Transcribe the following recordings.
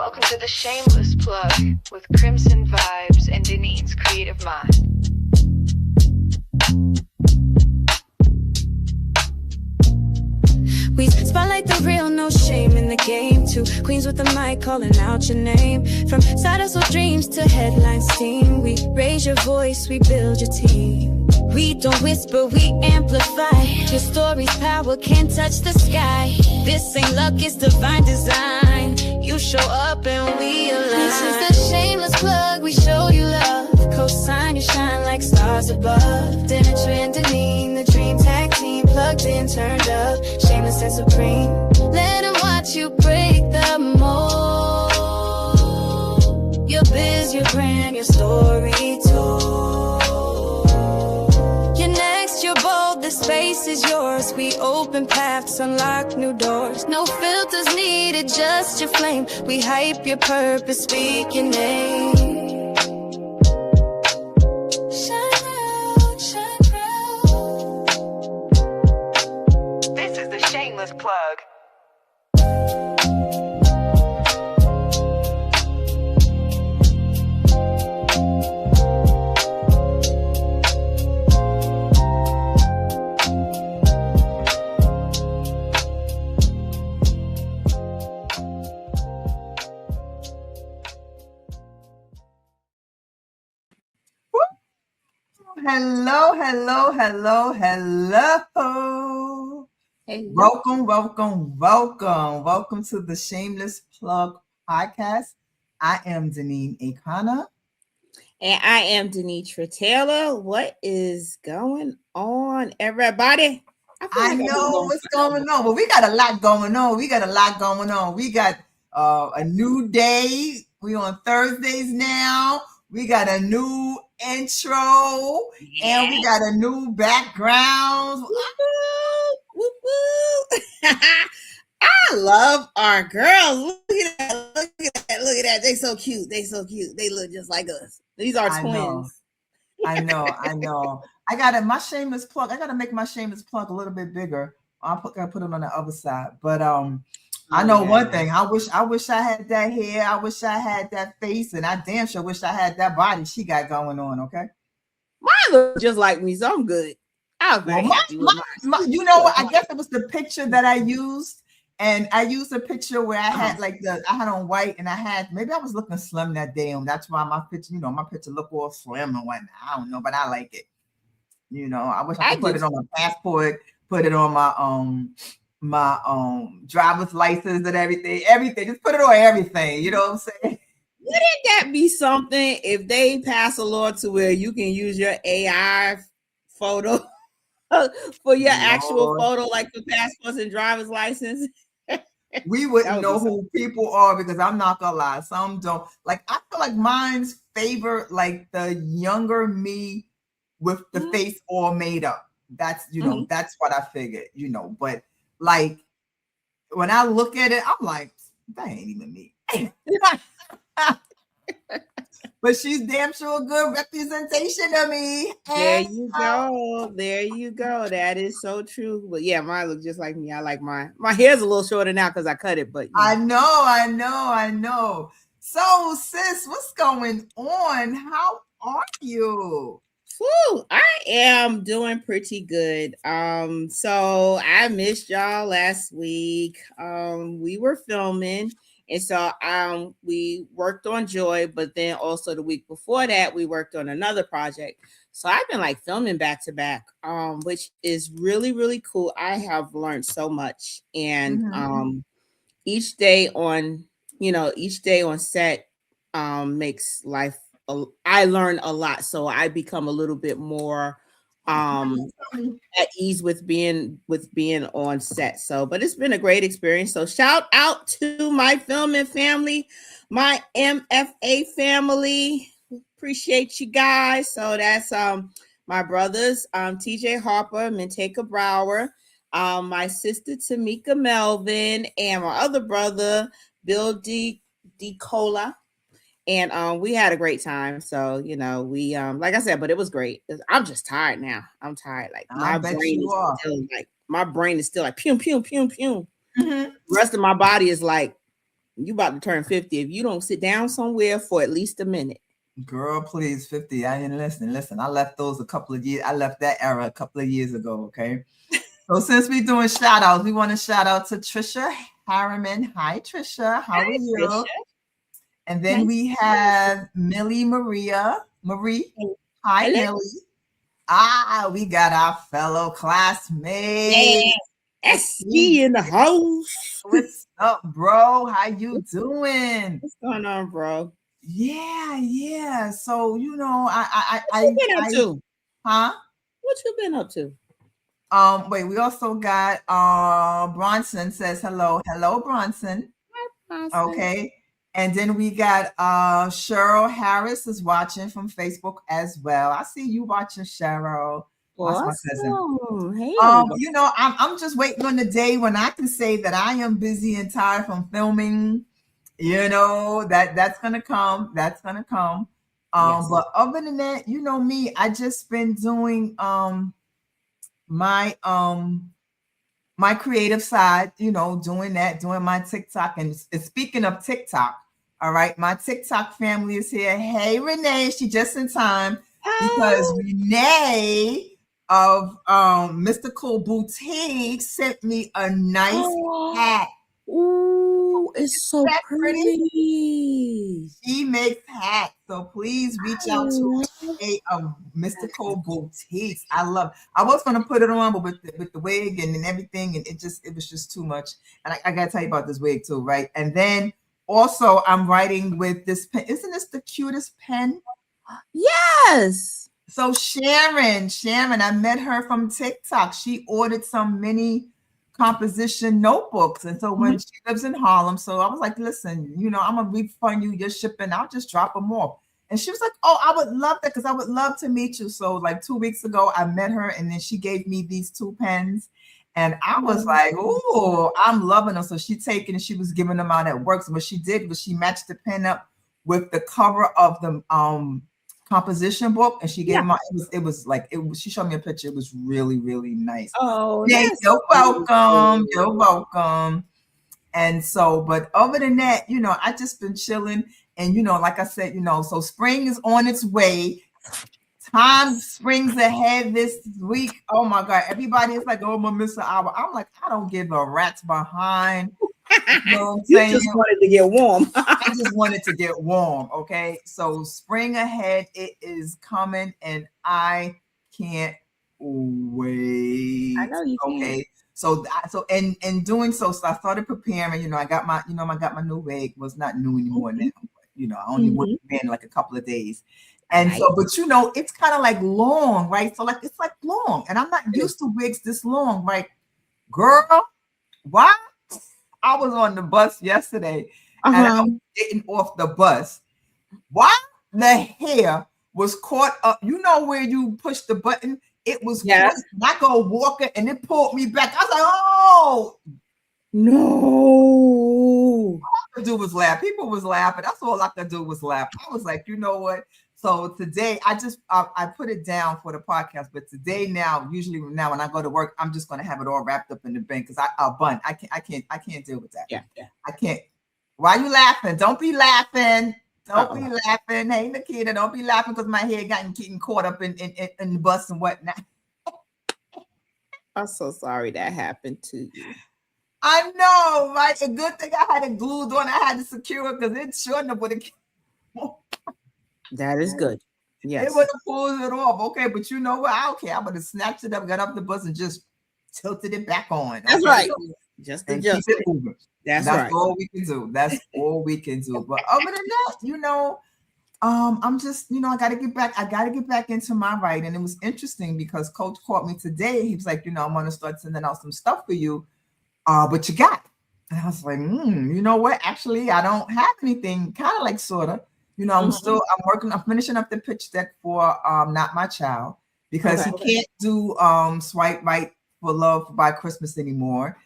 Welcome to the Shameless Plug with Crimson Vibes and Denise's Creative Mind. We spotlight the real, no shame in the game. Two queens with the mic calling out your name. From side hustle dreams to headline steam, we raise your voice, we build your team. We don't whisper, we amplify. Your story's power can't touch the sky. This ain't luck, it's divine design. You show up and we align. This is the Shameless Plug, we show you love. Co-sign, you shine like stars above. Dinner trend, the dream tag team. Plugged in, turned up, shameless and supreme. Let them watch you break the mold. Your biz, your brand, your story too. You're next, you're bold, the space is yours. We open paths, unlock new doors. No filters needed, just your flame. We hype your purpose, speak your name. Plug. Hello. Hey, welcome to the Shameless Plug Podcast. I am Deneen Akana. And I am Denitra Taylor. What is going on, everybody? I know what's going on. Well, we got a lot going on. We got a new day. We on Thursdays now. We got a new intro. Yeah. And we got a new background. I love our girls. Look at that. They so cute. They look just like us. These are twins. I know. I gotta make my shameless plug a little bit bigger. Gotta put it on the other side. But I know one thing. I wish I had that hair. I wish I had that face, and I damn sure wish I had that body she got going on. Okay. Mine looks just like me, so I'm good. I was very happy with mine. You know what? I guess it was the picture that I used, and I used a picture where I had I had on white, and maybe I was looking slim that day, and that's why my picture looked all slim and whatnot. I don't know, but I like it. You know, I wish I could put it on my passport, put it on my driver's license and everything. Just put it on everything. You know what I'm saying? Wouldn't that be something if they pass a law to where you can use your AI photo for your actual photo, like the passports and driver's license? We wouldn't know who people are, because I'm not gonna lie, some don't. Like, I feel like mine's favor like the younger me with the face all made up. That's that's what I figured, but like when I look at it, I'm like, that ain't even me. But she's damn sure a good representation of me. There you go. That is so true. But yeah, mine looks just like me. I like mine. My hair's a little shorter now because I cut it. But I know. So, sis, what's going on? How are you? Whew, I am doing pretty good. So I missed y'all last week. We were filming. And so we worked on Joy, but then also the week before that, we worked on another project. So I've been like filming back to back, which is really, really cool. I have learned so much. And each day on set makes life, I learn a lot. So I become a little bit more at ease with being on set. So, but it's been a great experience. So shout out to my filming family, my MFA family. Appreciate you guys. So that's my brothers, TJ Harper, Minteka Brower, my sister Tamika Melvin, and my other brother, Bill D. Cola. And we had a great time. So, we like I said, but it was great. I'm just tired now. I'm tired. Like my brain is still like pew, pew, pew, pew. The rest of my body is like You about to turn 50 if you don't sit down somewhere for at least a minute. Girl, please, 50. I didn't listen. Listen, I left those a couple of years. I left that era a couple of years ago. Okay. So since we're doing shout outs, we want to shout out to Trisha Harriman. Hi, Trisha. How are you? Trisha. And then we have Millie Marie. Hi, Hello. Millie. We got our fellow classmate. SC in the house. What's up, bro? How you doing? What's going on, bro? Yeah. So I What you been up to? Huh? What you been up to? Wait, we also got Bronson says hello. Hello, Bronson. Hi, Okay. And then we got Cheryl Harris is watching from Facebook as well. I see you watching, Cheryl. Awesome. That's my cousin. Hey, I'm just waiting on the day when I can say that I am busy and tired from filming. That's gonna come. That's gonna come. Yes. But other than that, you know me, I just been doing my creative side, doing my TikTok. And speaking of TikTok, all right, my TikTok family is here. Hey, Renee, she just in time because Renee of Mystical Boutique sent me a nice hat. Ooh, it's so pretty. She makes hats, so please reach out to Renee of Mystical Boutiques. I was gonna put it on, but with the wig and everything, and it was just too much. And I gotta tell you about this wig too, right? And then also I'm writing with this pen. Isn't this the cutest pen? Yes. So Sharon, I met her from TikTok. She ordered some mini composition notebooks, and so when she lives in Harlem, so I was like, listen, I'm gonna refund you your shipping. I'll just drop them off. And she was like, oh, I would love that because I would love to meet you. So like 2 weeks ago, I met her, and then she gave me these 2 pens, and I was like, oh, I'm loving them. So she was giving them out at work. So what she did was she matched the pen up with the cover of the composition book, and she gave them out. She showed me a picture. It was really, really nice. Oh, yeah, you're welcome. You're welcome. And so, but other than that, I just been chilling, and like I said, so spring is on its way. Time springs ahead this week. Oh my God, everybody is like, oh, I'm gonna miss an hour. I'm like, I don't give a rat's behind. You know what I'm saying? You just wanted to get warm. I just wanted to get warm. Okay. So spring ahead, it is coming, and I can't wait. I know you can. Okay. So in doing so, I started preparing. I got my new wig. Was not new anymore now. But, I only went in like a couple of days. And so, but it's kind of like long, right? So like it's like long, and I'm not used to wigs this long, right? Girl, why? I was on the bus yesterday, and I was getting off the bus. Why the hair was caught up? Where you push the button? It was caught. I go walking, and it pulled me back. I was like, "Oh no!" All I could do was laugh. People was laughing. That's all I could do was laugh. I was like, you know what? So today, I put it down for the podcast. But today, usually now when I go to work, I'm just gonna have it all wrapped up in the bin because I can't deal with that. Yeah. I can't. Why you laughing? Don't be laughing. Don't be laughing. Hey, Nikita, don't be laughing because my hair getting caught up in the bus and whatnot. I'm so sorry that happened to you. I know, right? A good thing I had it glued on. I had to secure it because it shouldn't have. That is good. Yes. It would have pulled it off. Okay, but you know what? I don't care. I would have snatched it up, got up the bus, and just tilted it back on. That's right. Just keep it moving. That's right. all we can do. That's all we can do. But other than that, I'm just, I got to get back. I got to get back into my writing. It was interesting because Coach called me today. He was like, I'm going to start sending out some stuff for you. But you got. And I was like, you know what? Actually, I don't have anything. Kind of like sort of. I'm finishing up the pitch deck for Not My Child because he can't do Swipe Right for Love by Christmas anymore.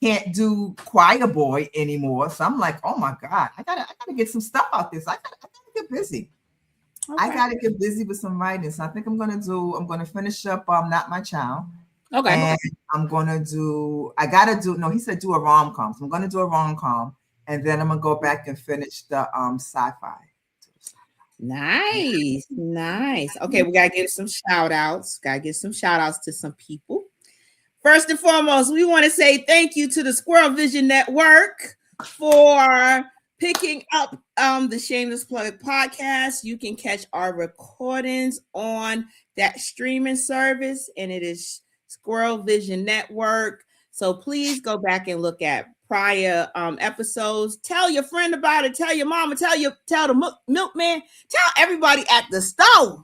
Can't do Choir Boy anymore. So I'm like, oh my God, I gotta get some stuff out there. So I gotta get busy. Okay. I gotta get busy with some writing. So I think I'm gonna finish up Not My Child. Okay. And he said do a rom-com. So I'm gonna do a rom-com. and then I'm gonna go back and finish the sci-fi. Nice. Okay, we gotta give some shout outs. Gotta give some shout outs to some people. First and foremost, we want to say thank you to the Squirrel Vision Network for picking up the Shameless Plug podcast. You can catch our recordings on that streaming service, and it is Squirrel Vision Network. So please go back and look at prior episodes. Tell your friend about it. Tell your mama. Tell the milkman. Tell everybody at the store.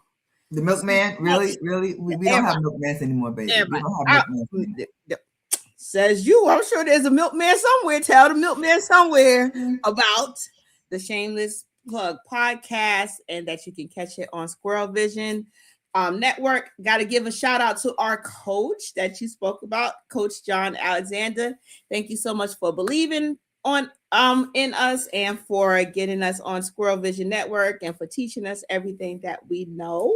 The milkman, really? We don't have milkmans anymore, baby. We don't have milkmans. Says you. I'm sure there's a milkman somewhere. Tell the milkman somewhere about the Shameless Plug podcast, and that you can catch it on Squirrel Vision Network. Got to give a shout out to our coach that you spoke about, Coach John Alexander. Thank you so much for believing on in us and for getting us on Squirrel Vision Network and for teaching us everything that we know.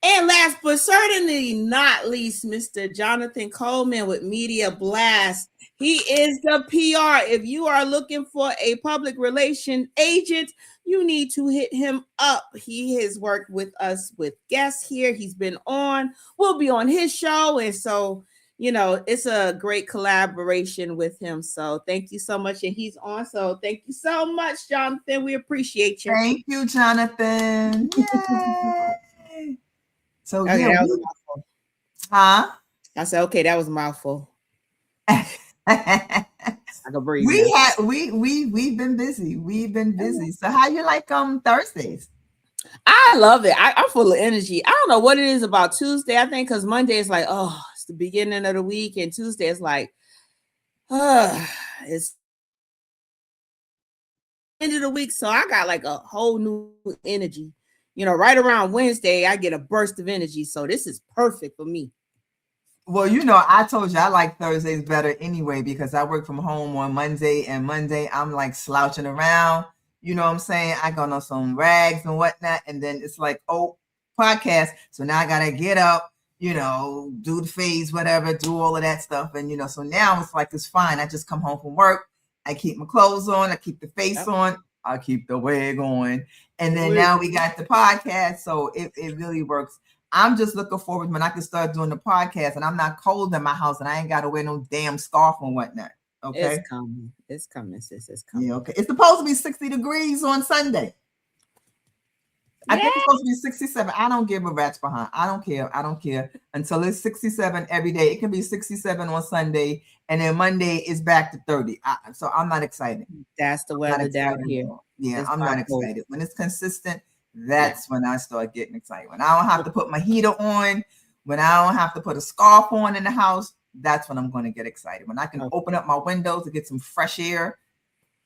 And last but certainly not least, Mr. Jonathan Coleman with Media Blast. He is the PR. If you are looking for a public relation agent, you need to hit him up. He has worked with us with guests here. He's been on. We'll be on his show. And so, it's a great collaboration with him. So thank you so much. And he's on. So thank you so much, Jonathan. We appreciate you. Thank you, Jonathan. Yay. So okay, yeah, that was a mouthful. Huh? I said, okay, that was a mouthful. I can breathe. We've been busy. We've been busy. So how you like Thursdays? I love it. I'm full of energy. I don't know what it is about Tuesday. I think because Monday is like, it's the beginning of the week, and Tuesday is like, it's end of the week. So I got like a whole new energy. Right around Wednesday, I get a burst of energy. So this is perfect for me. Well, I told you I like Thursdays better anyway because I work from home on Monday, and Monday I'm like slouching around. You know what I'm saying? I go on some rags and whatnot, and then it's like, podcast. So now I gotta get up, do the phase, whatever, do all of that stuff, and so now it's like it's fine. I just come home from work, I keep my clothes on, I keep the face on, I keep the wig on, and then now we got the podcast, so it really works. I'm just looking forward when I can start doing the podcast, and I'm not cold in my house, and I ain't got to wear no damn scarf and whatnot. Okay, it's coming, sis. It's coming. Yeah, okay. It's supposed to be 60 degrees on Sunday. I think it's supposed to be 67. I don't give a rat's behind. I don't care until it's 67 every day. It can be 67 on Sunday, and then Monday is back to 30. So I'm not excited. That's the weather down here. Yeah, I'm not excited. When it's consistent, that's when I start getting excited. When I don't have to put my heater on, when I don't have to put a scarf on in the house, that's when I'm going to get excited. When I can open up my windows to get some fresh air,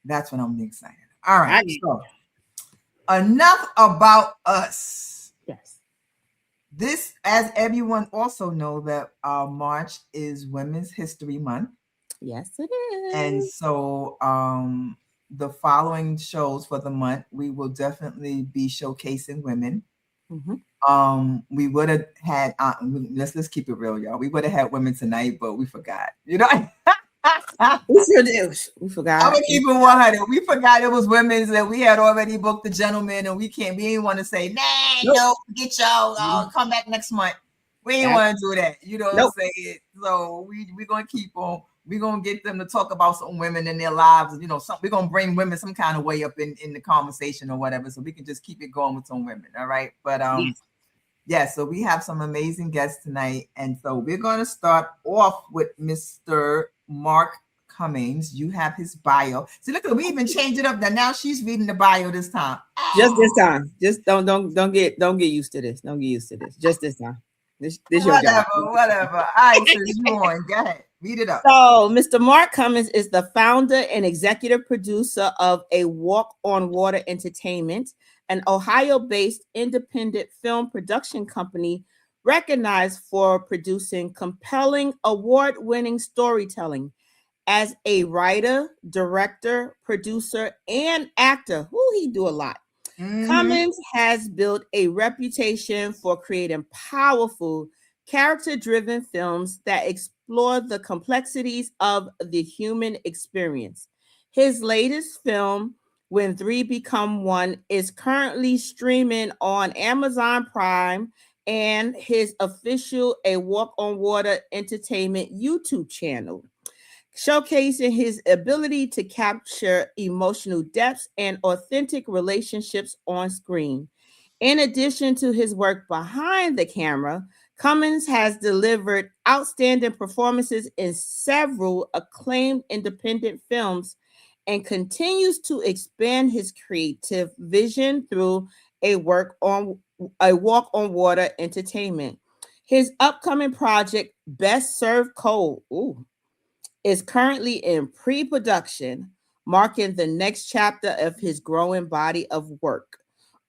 that's when I'm excited. All right. So enough about us. Yes. This, as everyone also know, that March is Women's History Month. Yes, it is. And so the following shows for the month, we will definitely be showcasing women. Mm-hmm. We would have had let's keep it real, y'all. We would have had women tonight, but we forgot. We forgot. I'm gonna keep it 100. We forgot it was women's, that we had already booked the gentleman, and we didn't want to say, no, get y'all, come back next month. We didn't want to do that. You know what I'm saying? So we're gonna keep on. We're gonna get them to talk about some women in their lives. We're gonna bring women some kind of way up in the conversation or whatever, so we can just keep it going with some women. All right. But so we have some amazing guests tonight. And so we're gonna start off with Mr. Mark Cummings. You have his bio. See, look, we even changed it up. Now she's reading the bio this time. Just this time. Just don't get used to this. Don't get used to this. Just this time. This your job. Whatever. All right, so you on. Go ahead. Read it up. So, Mr. Mark Cummings is the founder and executive producer of Awalkonwater Entertainment, an Ohio-based independent film production company recognized for producing compelling, award-winning storytelling. As a writer, director, producer, and actor, he do a lot. Mm-hmm. Cummings has built a reputation for creating powerful, character-driven films that explore the complexities of the human experience. His latest film, When Three Become One, is currently streaming on Amazon Prime and his official Awalkonwater Entertainment YouTube channel, showcasing his ability to capture emotional depths and authentic relationships on screen. In addition to his work behind the camera, Cummings has delivered outstanding performances in several acclaimed independent films and continues to expand his creative vision through a walk on water entertainment. His upcoming project, Best Served Cold, is currently in pre-production, marking the next chapter of his growing body of work.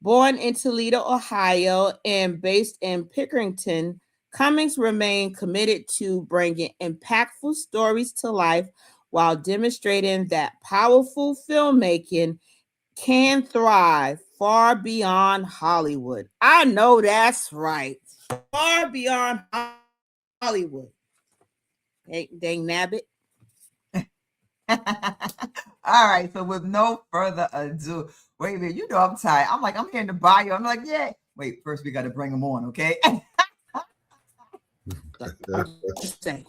Born in Toledo, Ohio, and based in Pickerington, Cummings remained committed to bringing impactful stories to life while demonstrating that powerful filmmaking can thrive far beyond Hollywood. I know that's right. Far beyond Hollywood. Hey, dang nabbit. All right, so with no further ado, wait a minute, you know I'm tired. I'm here in the bio. I'm like, yeah. Wait, first we got to bring them on, okay? Just say.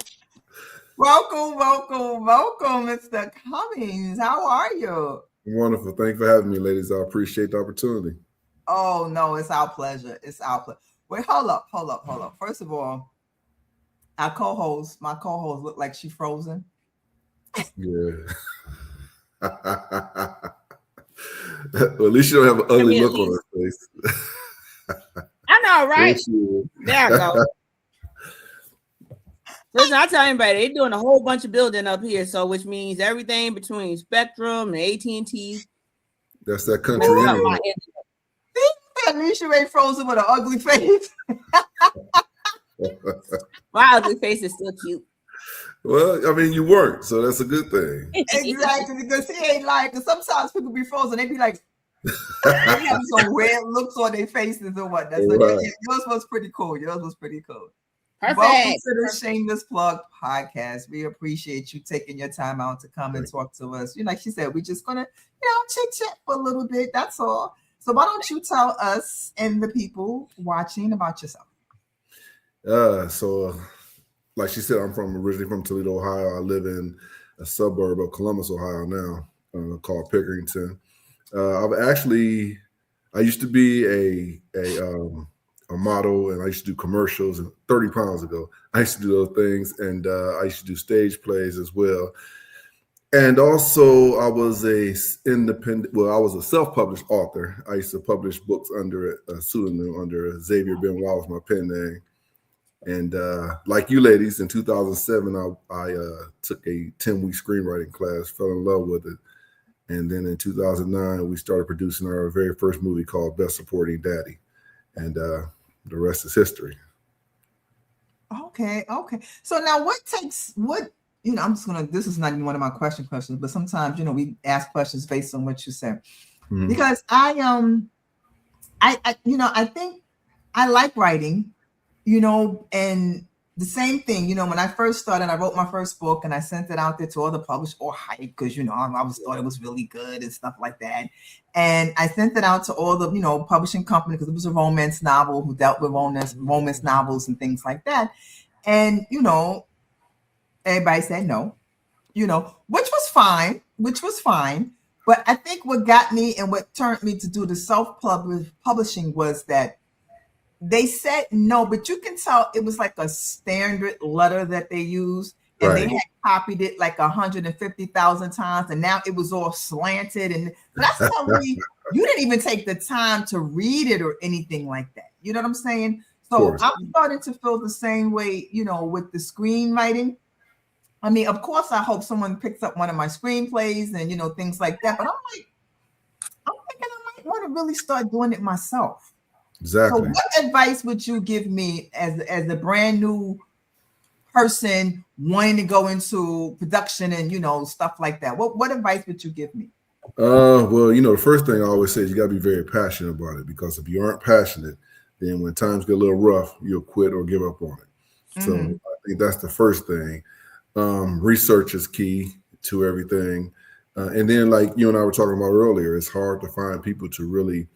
Welcome, Mr. Cummings. How are you? Wonderful. Thanks for having me, ladies. I appreciate the opportunity. Oh, no, it's our pleasure. It's our pleasure. Wait, hold up. First of all, my co-host look like she frozen. Yeah. Well, at least you don't have an ugly look on her face. I know, right? There I go. Listen, I tell anybody, they're doing a whole bunch of building up here, so which means everything between Spectrum and AT&T. That's that country internet. At least you ain't frozen with an ugly face. My ugly face is still cute. Well, I mean, you weren't, so that's a good thing. Exactly, because he ain't like, because sometimes people be frozen, they be like, they have some weird looks on their faces or whatnot. So Right. yours was pretty cool. Perfect. Welcome to the Shameless Plug Podcast. We appreciate you taking your time out to come and talk to us. Like she said, we're just gonna, chit chat for a little bit. That's all. So why don't you tell us and the people watching about yourself? Like she said, I'm originally from Toledo, Ohio. I live in a suburb of Columbus, Ohio now, called Pickerington. I used to be a model, and I used to do commercials. And 30 pounds ago, I used to do those things, and I used to do stage plays as well. And also, I was a self-published author. I used to publish books under a pseudonym, under Xavier Benoit was my pen name. And like you ladies, in 2007, I took a 10-week screenwriting class, fell in love with it. And then in 2009, we started producing our very first movie called Best Supporting Daddy. And the rest is history. Okay. So now this is not even one of my questions, but sometimes, we ask questions based on what you said. Mm-hmm. Because I think I like writing, and the same thing, when I first started, I wrote my first book and I sent it out there to all the publishers, or hype, because, I thought it was really good and stuff like that. And I sent it out to all the, publishing company, because it was a romance novel who dealt with romance novels and things like that. And, everybody said no, which was fine. But I think what got me and what turned me to do the self-publishing was that they said no, but you can tell it was like a standard letter that they used, and They had copied it like 150,000 times, and now it was all slanted. And that's telling me you didn't even take the time to read it or anything like that. You know what I'm saying? So I'm starting to feel the same way, with the screenwriting. I mean, of course, I hope someone picks up one of my screenplays and, things like that. But I'm thinking I might want to really start doing it myself. Exactly. So what advice would you give me as a brand new person wanting to go into production and, stuff like that? What advice would you give me? Well, the first thing I always say is you got to be very passionate about it, because if you aren't passionate, then when times get a little rough, you'll quit or give up on it. Mm-hmm. So I think that's the first thing. Research is key to everything. And then, like you and I were talking about earlier, it's hard to find people to really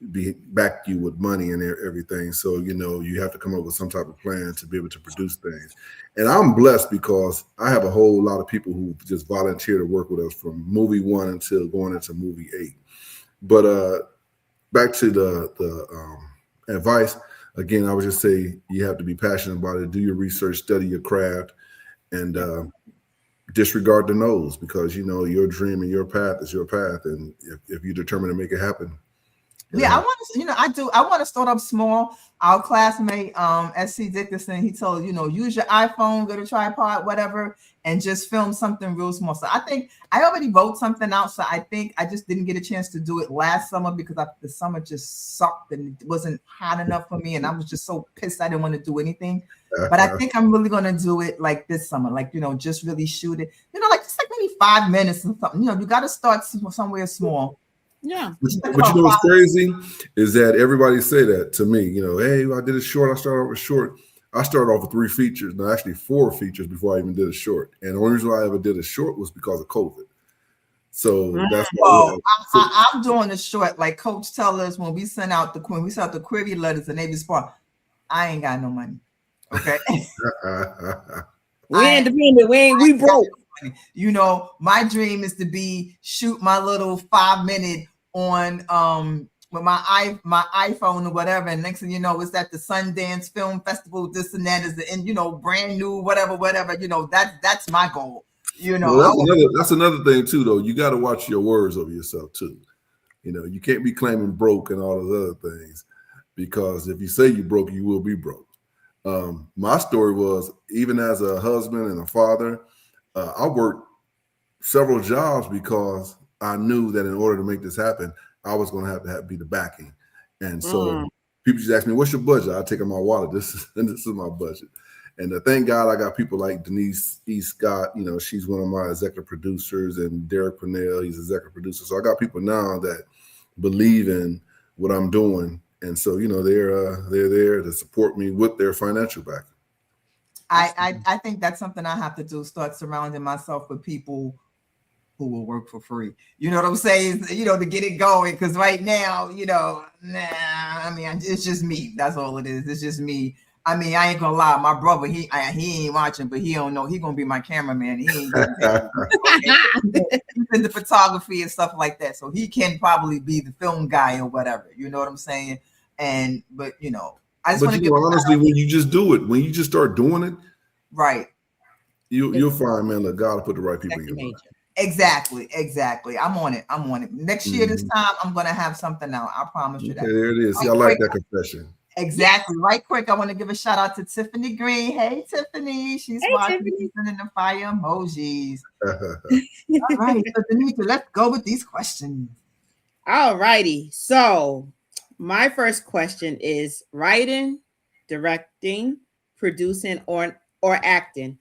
back you with money and everything. So, you have to come up with some type of plan to be able to produce things. And I'm blessed because I have a whole lot of people who just volunteer to work with us from movie 1 until going into movie 8. But back to the advice, again, I would just say you have to be passionate about it, do your research, study your craft, and disregard the no's, because your dream and your path is your path, and if you're determined to make it happen. Yeah, I want to, I want to start up small. Our classmate, SC Dickinson, he told, use your iPhone, go to tripod, whatever, and just film something real small. So I think I already wrote something out. So I think I just didn't get a chance to do it last summer because the summer just sucked and it wasn't hot enough for me. And I was just so pissed I didn't want to do anything. But I think I'm really going to do it like this summer, like, just really shoot it, like just like maybe 5 minutes or something. You got to start somewhere small. Yeah. But what's crazy is that everybody say that to me, hey, I did a short. I started off with short. I started off with 3 features, no, actually 4 features before I even did a short. And the only reason why I ever did a short was because of COVID. So that's why. I'm doing a short, like Coach tell us when we send out the query letters and they respond, I ain't got no money. Okay. We independent. We broke. My dream is to shoot my little 5-minute on with my iPhone or whatever, and next thing you know, it's at the Sundance Film Festival. This and that is brand new, whatever. That's my goal. Well, that's another thing too, though. You got to watch your words over yourself too. You can't be claiming broke and all those other things, because if you say you broke, you will be broke. My story was, even as a husband and a father, I worked several jobs because I knew that in order to make this happen, I was going to have to be the backing. And so people just ask me, what's your budget? I take out my wallet. This is my budget. And thank God I got people like Denise E. Scott. She's one of my executive producers, and Derek Purnell, he's executive producer. So I got people now that believe in what I'm doing. And so, they're there to support me with their financial backing. I think that's something I have to do, start surrounding myself with people who will work for free. You know what I'm saying? To get it going. Because right now, it's just me. That's all it is. It's just me. I ain't gonna lie. My brother, he ain't watching, but he don't know. He gonna be my cameraman. He ain't gonna he's into photography and stuff like that. So he can probably be the film guy or whatever. You know what I'm saying? But I just want to give honestly, when you just do it, when you just start doing it, right, you'll find, man, that God will put the right people in your life. Exactly. I'm on it. Next year, this time, I'm gonna have something out. I promise you that. Okay, there it is. See, I like that confession. Exactly. Right quick, I want to give a shout out to Tiffany Green. Hey, Tiffany. She's watching. She's sending the fire emojis. All right, so Denise, let's go with these questions. All righty. So my first question is: writing, directing, producing, or acting.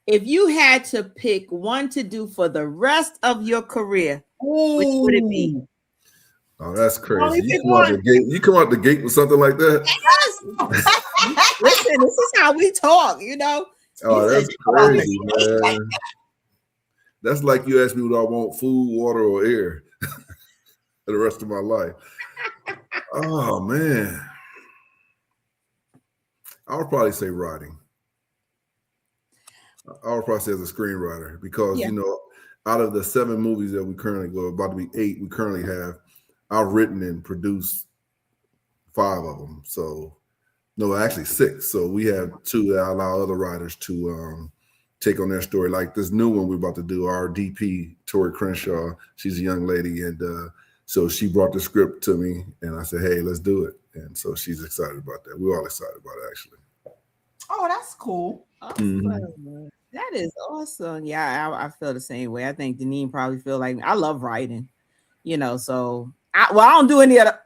If you had to pick one to do for the rest of your career, which would it be? Oh, that's crazy. You come out the gate with something like that? Yes. Listen, this is how we talk, Oh, that's crazy, man. That's like you asked me what I want: food, water, or air for the rest of my life. Oh, man. I would probably say writing. I would probably say as a screenwriter, because, out of the 7 movies that we currently go, about to be 8, we currently have, I've written and produced 5 of them. So, no, actually 6. So we have 2 that I allow other writers to take on their story. Like this new one we're about to do, our DP, Tori Crenshaw, she's a young lady. And so she brought the script to me and I said, hey, let's do it. And so she's excited about that. We're all excited about it, actually. Oh, that's cool. Awesome. Mm-hmm. That is awesome. Yeah, I feel the same way. I think Deneen probably feel like I love writing, so I don't do any other.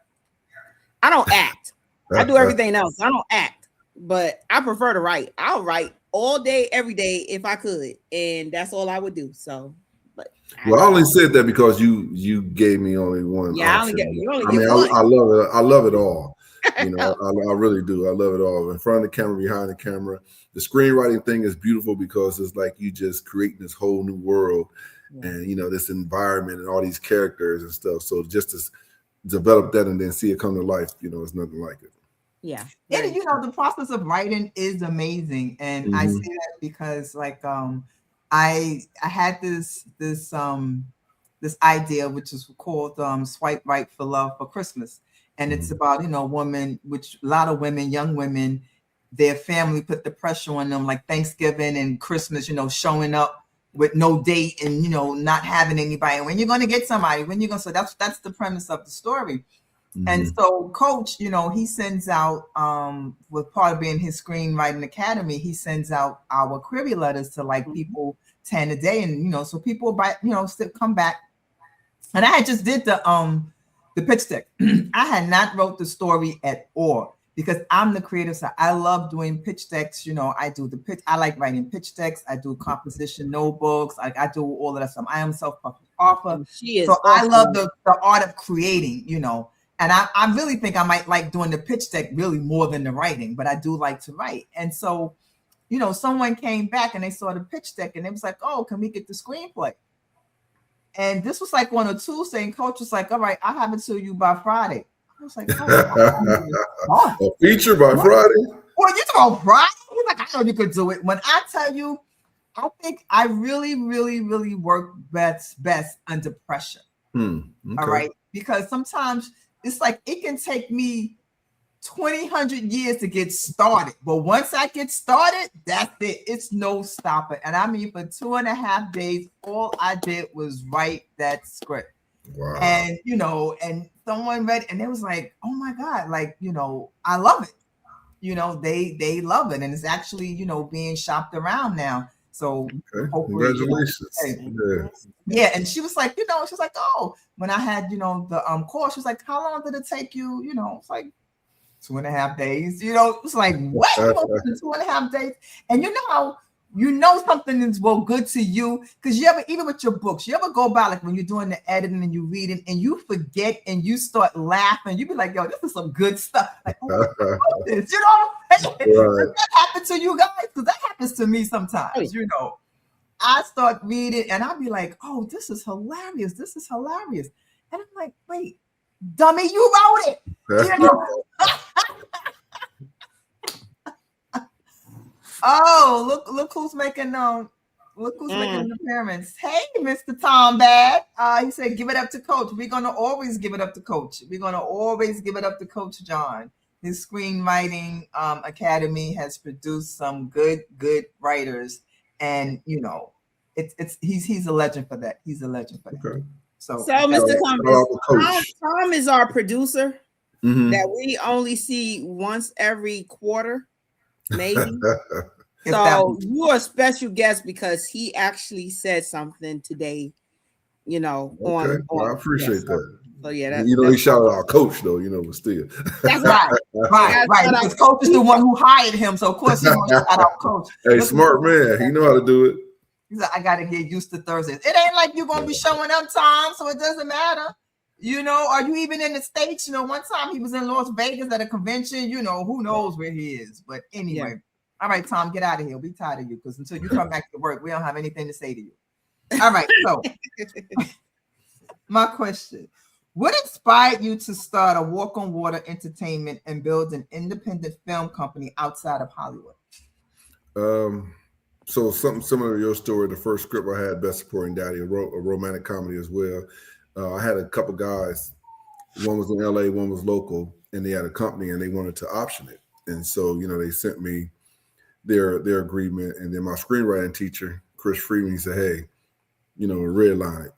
I don't act. I do everything else. I don't act, but I prefer to write. I'll write all day, every day if I could, and that's all I would do. So, but I only said that because you gave me only one. Yeah, option. I love it. I love it all. I really do. I love it all. In front of the camera, behind the camera. The screenwriting thing is beautiful because it's like you just creating this whole new world. and this environment and all these characters and stuff. So just to develop that and then see it come to life, it's nothing like it. Yeah. And the process of writing is amazing. And I say that because I had this idea, which is called Swipe Right for Love for Christmas. And it's about, women, which a lot of women, young women, their family put the pressure on them, like Thanksgiving and Christmas, showing up with no date and, not having anybody. And when you're going to get somebody, so that's the premise of the story. And so Coach, he sends out, with part of being his screenwriting academy, he sends out our query letters to like people 10 a day. And, so people come back. And I had just did the pitch deck. I had not wrote the story at all because I'm the creative side. I love doing pitch decks. I do the pitch. I like writing pitch decks. I do composition notebooks. I do all of that stuff. I am self-published author. So I love the art of creating, and I really think I might like doing the pitch deck really more than the writing, but I do like to write. And so, someone came back and they saw the pitch deck and it was like, oh, can we get the screenplay? And this was like on a Tuesday, and Coach was like, all right, I'll have it to you by Friday. I was like, oh, a feature by Friday? Well, you talking about Friday? He's like, I know you could do it. When I tell you, I think I really, really, really work best under pressure. Okay. All right. Because sometimes it's like it can take me 100 years to get started. But once I get started, that's it. It's no stopping. And I mean, for 2.5 days, all I did was write that script. Wow. And, and someone read it and it was like, oh my God, like, I love it. They love it. And it's actually, being shopped around now. So congratulations. Yeah. And she was like, she's like, oh, when I had, the course, she was like, how long did it take you? It's like 2.5 days. It's like, what? 2.5 days. And how something is good to you because you ever, even with your books, you ever go by like when you're doing the editing and you read it and you forget and you start laughing, you be like, yo, this is some good stuff. Like, oh, this, Right. That happened to you guys? Because that happens to me sometimes, I start reading and I'll be like, oh, this is hilarious. This is hilarious. And I'm like, wait, dummy, you wrote it. Oh, look who's making making an appearance. Hey, Mr. Tom Bad. He said, give it up to Coach. We're gonna always give it up to Coach. We're gonna always give it up to Coach John. His screenwriting academy has produced some good writers, and he's a legend for that. He's a legend for that. Okay. So Mr. Cummings, Tom is our producer that we only see once every quarter, maybe. So you are a special guest because he actually said something today, on I appreciate that. So yeah, he shouted out Coach though, but still. That's right. Because Coach is the one who hired him, so of course he's gonna shout out Coach. Hey, smart man, he know how to do it. He's like, I gotta get used to Thursdays. It ain't like you're gonna be showing up, Tom, so it doesn't matter. Are you even in the States? One time he was in Las Vegas at a convention, who knows where he is. But anyway, yeah. All right, Tom, get out of here. We'll be tired of you because until you come back to work, we don't have anything to say to you. All right, so my question. What inspired you to start Awalkonwater Entertainment and build an independent film company outside of Hollywood? So something similar to your story. The first script I had, Best Supporting Daddy, a romantic comedy as well. I had a couple guys. One was in LA, one was local, and they had a company and they wanted to option it. And so, they sent me their agreement. And then my screenwriting teacher, Chris Freeman, he said, hey, redline it,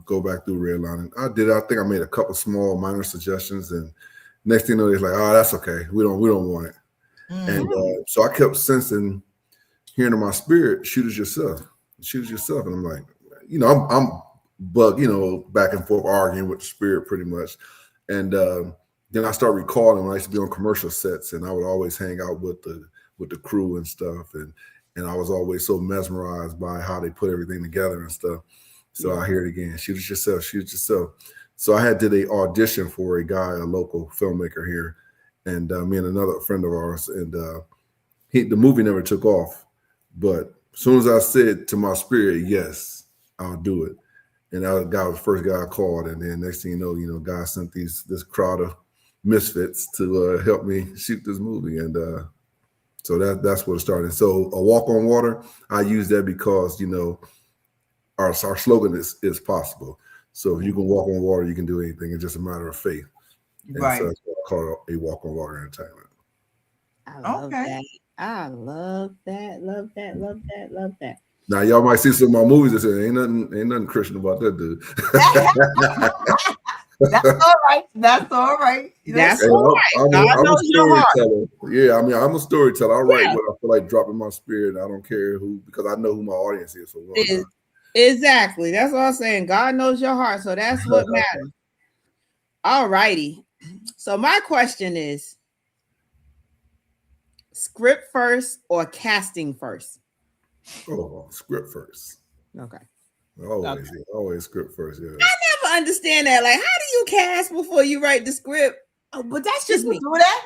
go back through redlining. I did. I think I made a couple small minor suggestions, and next thing you know, it's like, oh, that's okay. We don't want it. Mm-hmm. And so I kept sensing, hearing in my spirit, shoot it yourself. And I'm like, I'm back and forth arguing with the spirit pretty much. And then I start recalling when I used to be on commercial sets, and I would always hang out with the crew and stuff, and I was always so mesmerized by how they put everything together and stuff. So I hear it again, shoot it yourself. So I did a audition for a guy, a local filmmaker here, and me and another friend of ours, and the movie never took off. But as soon as I said to my spirit, yes, I'll do it, And that guy was the first guy I called. And then next thing you know, God sent this crowd of misfits to help me shoot this movie. And so that's what it started. So A Walk on Water, I use that because, you know, our slogan is possible. So if you can walk on water, you can do anything. It's just a matter of faith. And Right. so that's what I call it, A Walk on Water Entertainment. I love Okay. that. I love that. Love that. Love that. Love that. Now y'all might see some of my movies that say ain't nothing Christian about that dude. That's all right. That's all right. You know, That's Hey, all right. I'm God a knows your heart. storyteller. Yeah, I mean, I'm a storyteller. I write Yeah. what I feel like dropping my spirit. I don't care who, because I know who my audience is. So why not? Exactly. That's what I'm saying. God knows your heart. So that's what matters. All righty. So my question is, script first or casting first? Oh, script first. Okay. Always script first. Yeah. I never understand that. Like, how do you cast before you write the script? Oh, but that's just me. do that.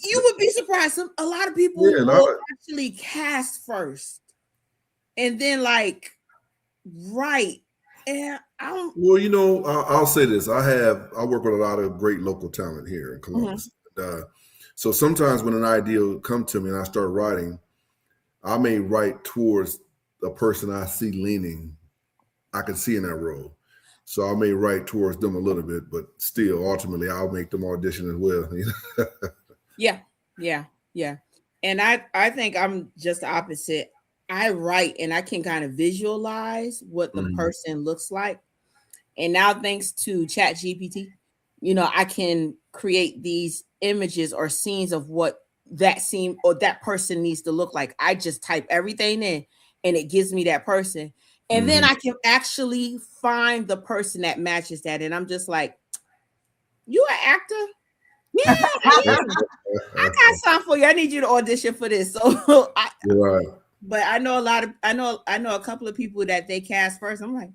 You would be surprised. A lot of people will actually cast first and then like write. And Well, you know, I'll say this. I work with a lot of great local talent here in Columbus. So sometimes when an idea will come to me and I start writing, I may write towards a person I see leaning, I can see in that role. So I may write towards them a little bit, but still, ultimately, I'll make them audition as well. Yeah. And I think I'm just the opposite. I write and I can kind of visualize what the person looks like. And now, thanks to Chat GPT, you know, I can create these images or scenes of what that scene or that person needs to look like. I just type everything in and it gives me that person. And then I can actually find the person that matches that. And I'm just like, you an actor? Yeah, I got something for you. I need you to audition for this. So Right. But I know a couple of people that they cast first. I'm like,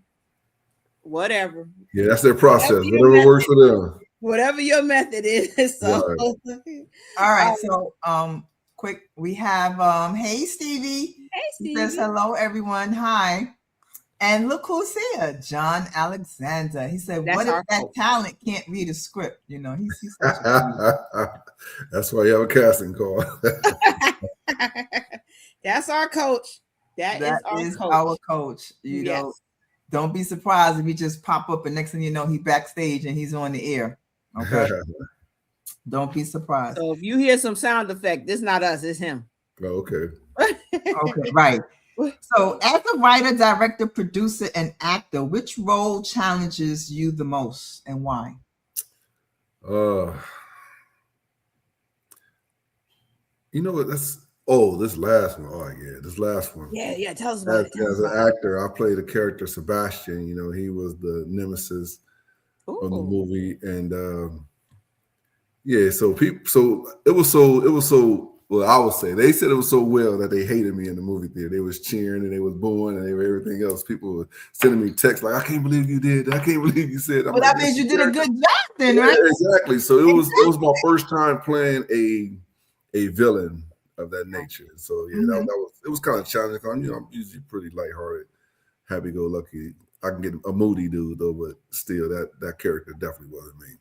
whatever. Yeah, that's their process. Whatever works for them. Whatever your method is. So. Right. All right. So quick, we have hey Stevie. Hey Stevie. He says hello everyone. Hi. And look who's here, John Alexander. He said, That's what if that coach. talent can't read a script? You know, he's such a That's why you have a casting call. That's our coach. That is our coach. You know, don't be surprised if he just pop up and next thing you know, he backstage and he's on the air. Okay. Don't be surprised. So if you hear some sound effect, this is not us, it's him. Oh, okay. Okay, right. So as a writer, director, producer, and actor, which role challenges you the most and why? You know what? This last one. Oh yeah, this last one. Yeah. Tell us about it. As an actor, I played the character Sebastian. You know, he was the nemesis of the movie, and so it was so. Well, I would say they said it was so well that they hated me in the movie theater. They was cheering and they was booing and they were everything else. People were sending me texts like, "I can't believe you did that. I can't believe you said that." Well, that means you did a good job then, right? Exactly. So it was my first time playing a villain of that nature. So yeah, it was kind of challenging. You know, I'm usually pretty lighthearted, happy-go-lucky. I can get a moody dude though, but still, that character definitely wasn't me.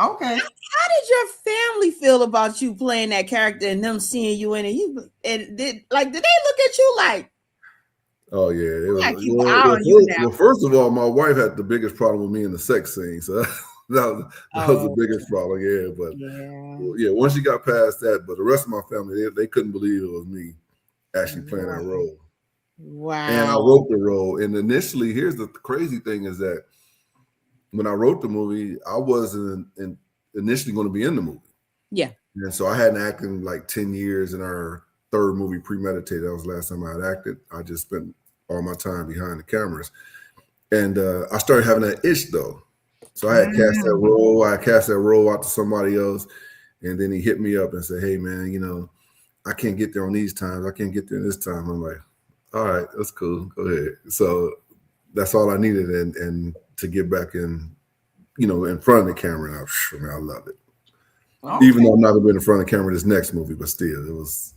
Okay. How did your family feel about you playing that character and them seeing you in it? Did they look at you like? Oh yeah, it was. Well, first of all, my wife had the biggest problem with me in the sex scene, so that was the biggest problem. Yeah, but once you got past that, but the rest of my family, they couldn't believe it was me actually playing that role. Wow. And I wrote the role, and initially, here's the crazy thing is that when I wrote the movie, I wasn't initially going to be in the movie. Yeah. And so I hadn't acted in like 10 years in our third movie, Premeditated. That was the last time I had acted. I just spent all my time behind the cameras. And I started having that itch though. So I had cast that role. I cast that role out to somebody else. And then he hit me up and said, "Hey man, you know, I can't get there on these times. I can't get there this time." I'm like, "All right, that's cool. Go ahead." So that's all I needed. And to get back in, you know, in front of the camera, and I love it. Okay. Even though I'm not going to be in front of the camera this next movie, but still, it was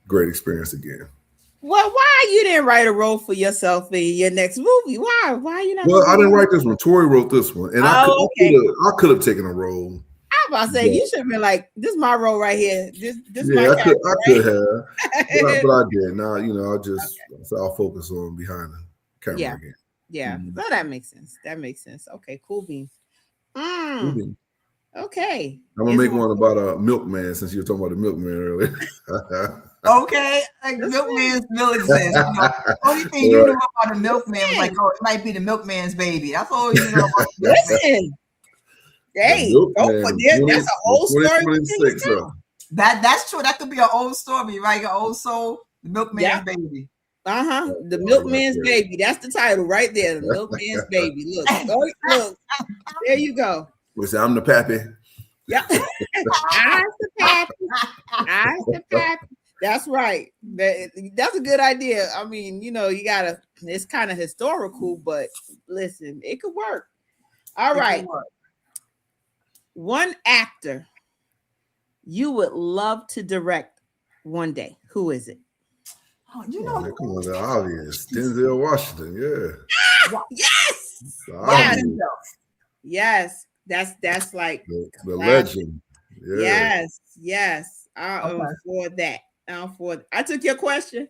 a great experience again. Well, why you didn't write a role for yourself in your next movie? Why you not? Well, I didn't write this one. Tori wrote this one, and I could have taken a role. I'm about to say you should have been like, "This is my role right here. This yeah, my I could have, but I did. Now I'll focus on behind the camera again. Yeah, so that makes sense. Okay, cool beans. Okay, I'm gonna make one about a milkman since you were talking about the milkman earlier. Okay, like milkman's milkman. Only thing you knew about the milkman was like, oh, it might be the milkman's baby. That's all you know about. Listen, hey, that's an old story. That's true. That could be an old story, right? An old soul, the milkman's baby. The milkman's baby. That's the title right there. The milkman's baby. Look. There you go. I'm the pappy. Yeah. I'm the pappy. That's right. That's a good idea. I mean, it's kind of historical, but listen, it could work. All right. One actor you would love to direct one day. Who is it? Oh, come on, the obvious. Denzel Washington, yeah. Yes. That's like the legend. Yeah. Yes. For that. I took your question.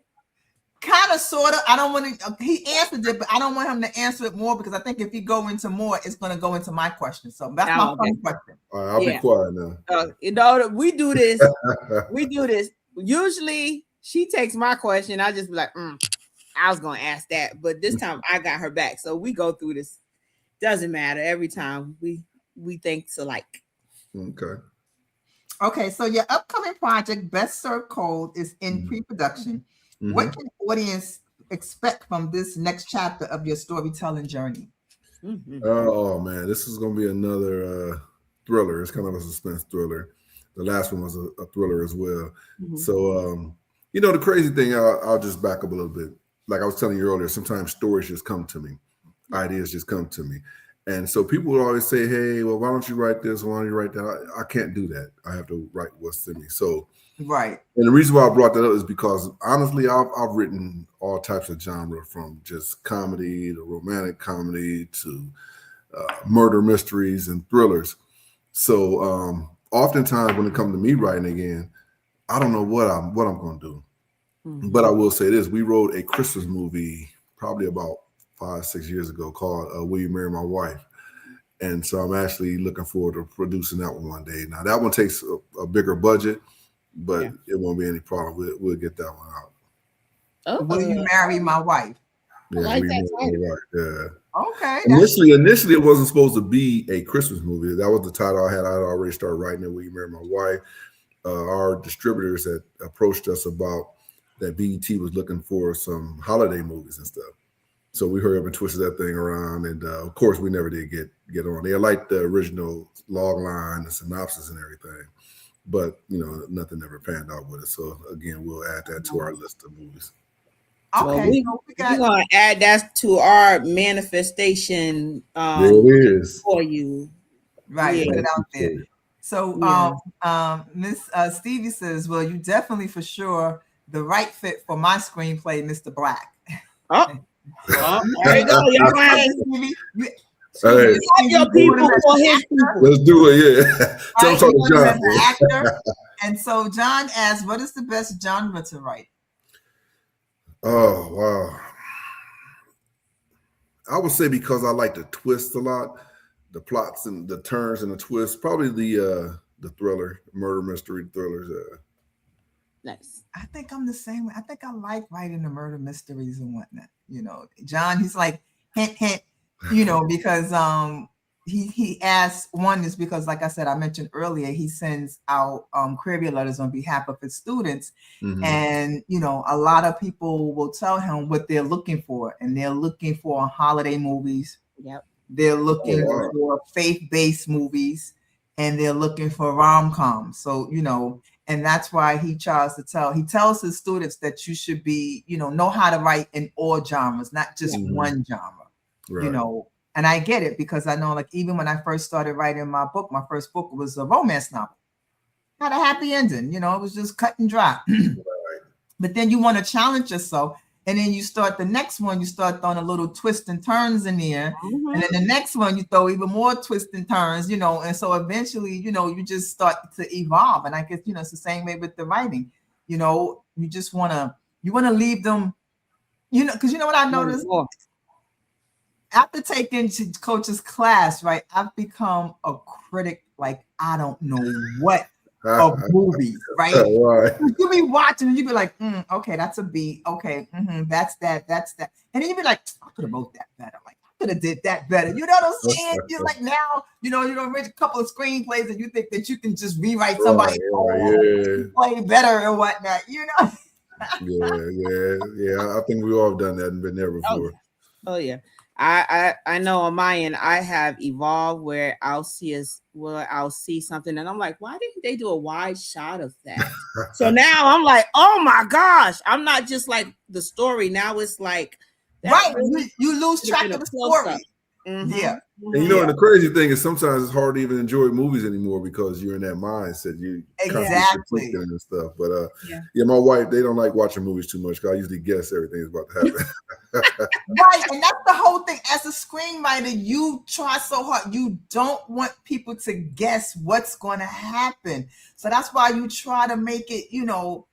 Kind of, sort of. I don't want to. He answered it, but I don't want him to answer it more because I think if he go into more, it's going to go into my question. So that's my fun question. All right, I'll be quiet now. We do this. Usually, she takes my question. I just be like, I was going to ask that, but this time I got her back. So we go through this. Doesn't matter. Every time we think alike. Okay, so your upcoming project, Best Served Cold, is in pre-production. Mm-hmm. What can the audience expect from this next chapter of your storytelling journey? Mm-hmm. Oh man, this is going to be another thriller. It's kind of a suspense thriller. The last one was a thriller as well. Mm-hmm. So, the crazy thing, I'll just back up a little bit. Like I was telling you earlier, sometimes stories just come to me. Ideas just come to me. And so people would always say, hey, well, why don't you write this? Why don't you write that? I can't do that. I have to write what's in me. So, right. And the reason why I brought that up is because, honestly, I've written all types of genre, from just comedy to romantic comedy to murder mysteries and thrillers. So oftentimes when it comes to me writing again, I don't know what I'm going to do. Mm-hmm. But I will say this. We wrote a Christmas movie probably about 5-6 years ago called Will You Marry My Wife? And so I'm actually looking forward to producing that one day. Now that one takes a bigger budget, but it won't be any problem. We'll get that one out. Will You Marry My Wife? Yeah, like that title. Okay. Initially it wasn't supposed to be a Christmas movie. That was the title I had. I had already started writing it, Will You Marry My Wife? Our distributors had approached us about that BET was looking for some holiday movies and stuff. So we hurried up and twisted that thing around, and of course we never did get on. They liked the original log line, the synopsis, and everything, but nothing ever panned out with it. So again, we'll add that to our list of movies. Okay, we're gonna add that to our manifestation. There it is for you, right? Put it out there. So, Miss Stevie says, "Well, you definitely for sure the right fit for my screenplay, Mr. Black." Oh. There you go. Y'all your people for his people. Let's do it, yeah. Tell him to John. Actor. And so John asks, what is the best genre to write? Oh, wow. I would say because I like to twist a lot, the plots and the turns and the twists, probably the thriller, murder mystery thrillers. Nice. I think I'm the same way. I think I like writing the murder mysteries and whatnot. John, he's like, hint, because he asked, one is because, like I said, I mentioned earlier, he sends out courier letters on behalf of his students. Mm-hmm. And, a lot of people will tell him what they're looking for. And they're looking for holiday movies. Yep. They're looking for faith-based movies. And they're looking for rom-coms. So, and that's why he tells his students that you should be, know how to write in all genres, not just one genre, right. And I get it because I know, like, even when I first started writing my first book was a romance novel. Had a happy ending, it was just cut and dry. Right. but then you want to challenge yourself. And then you start the next one, you start throwing a little twists and turns in there. Mhm. And then the next one, you throw even more twists and turns, and so eventually, you just start to evolve. And I guess, it's the same way with the writing. You just want to leave them, because what I noticed after taking Coach's class, right, I've become a critic like I don't know what of movies, right? Right. You be watching and you be like, okay, that's a beat. Okay, that's that. And then you be like, I could have wrote that better. Like, I could have did that better. You know what I'm saying? You're like, now, you don't read a couple of screenplays and you think that you can just rewrite somebody play better or whatnot, Yeah. I think we all have done that and been there before. Oh yeah. I know on my end I have evolved where I'll see something and I'm like, why didn't they do a wide shot of that? So now I'm like, oh my gosh, I'm not just like the story. Now it's like right, you lose track of the story. Mm-hmm. Yeah. And and the crazy thing is sometimes it's hard to even enjoy movies anymore because you're in that mindset. You exactly and stuff. But my wife, they don't like watching movies too much because I usually guess everything is about to happen. Right, and that's the whole thing. As a screenwriter, you try so hard. You don't want people to guess what's going to happen. So that's why you try to make it, you thought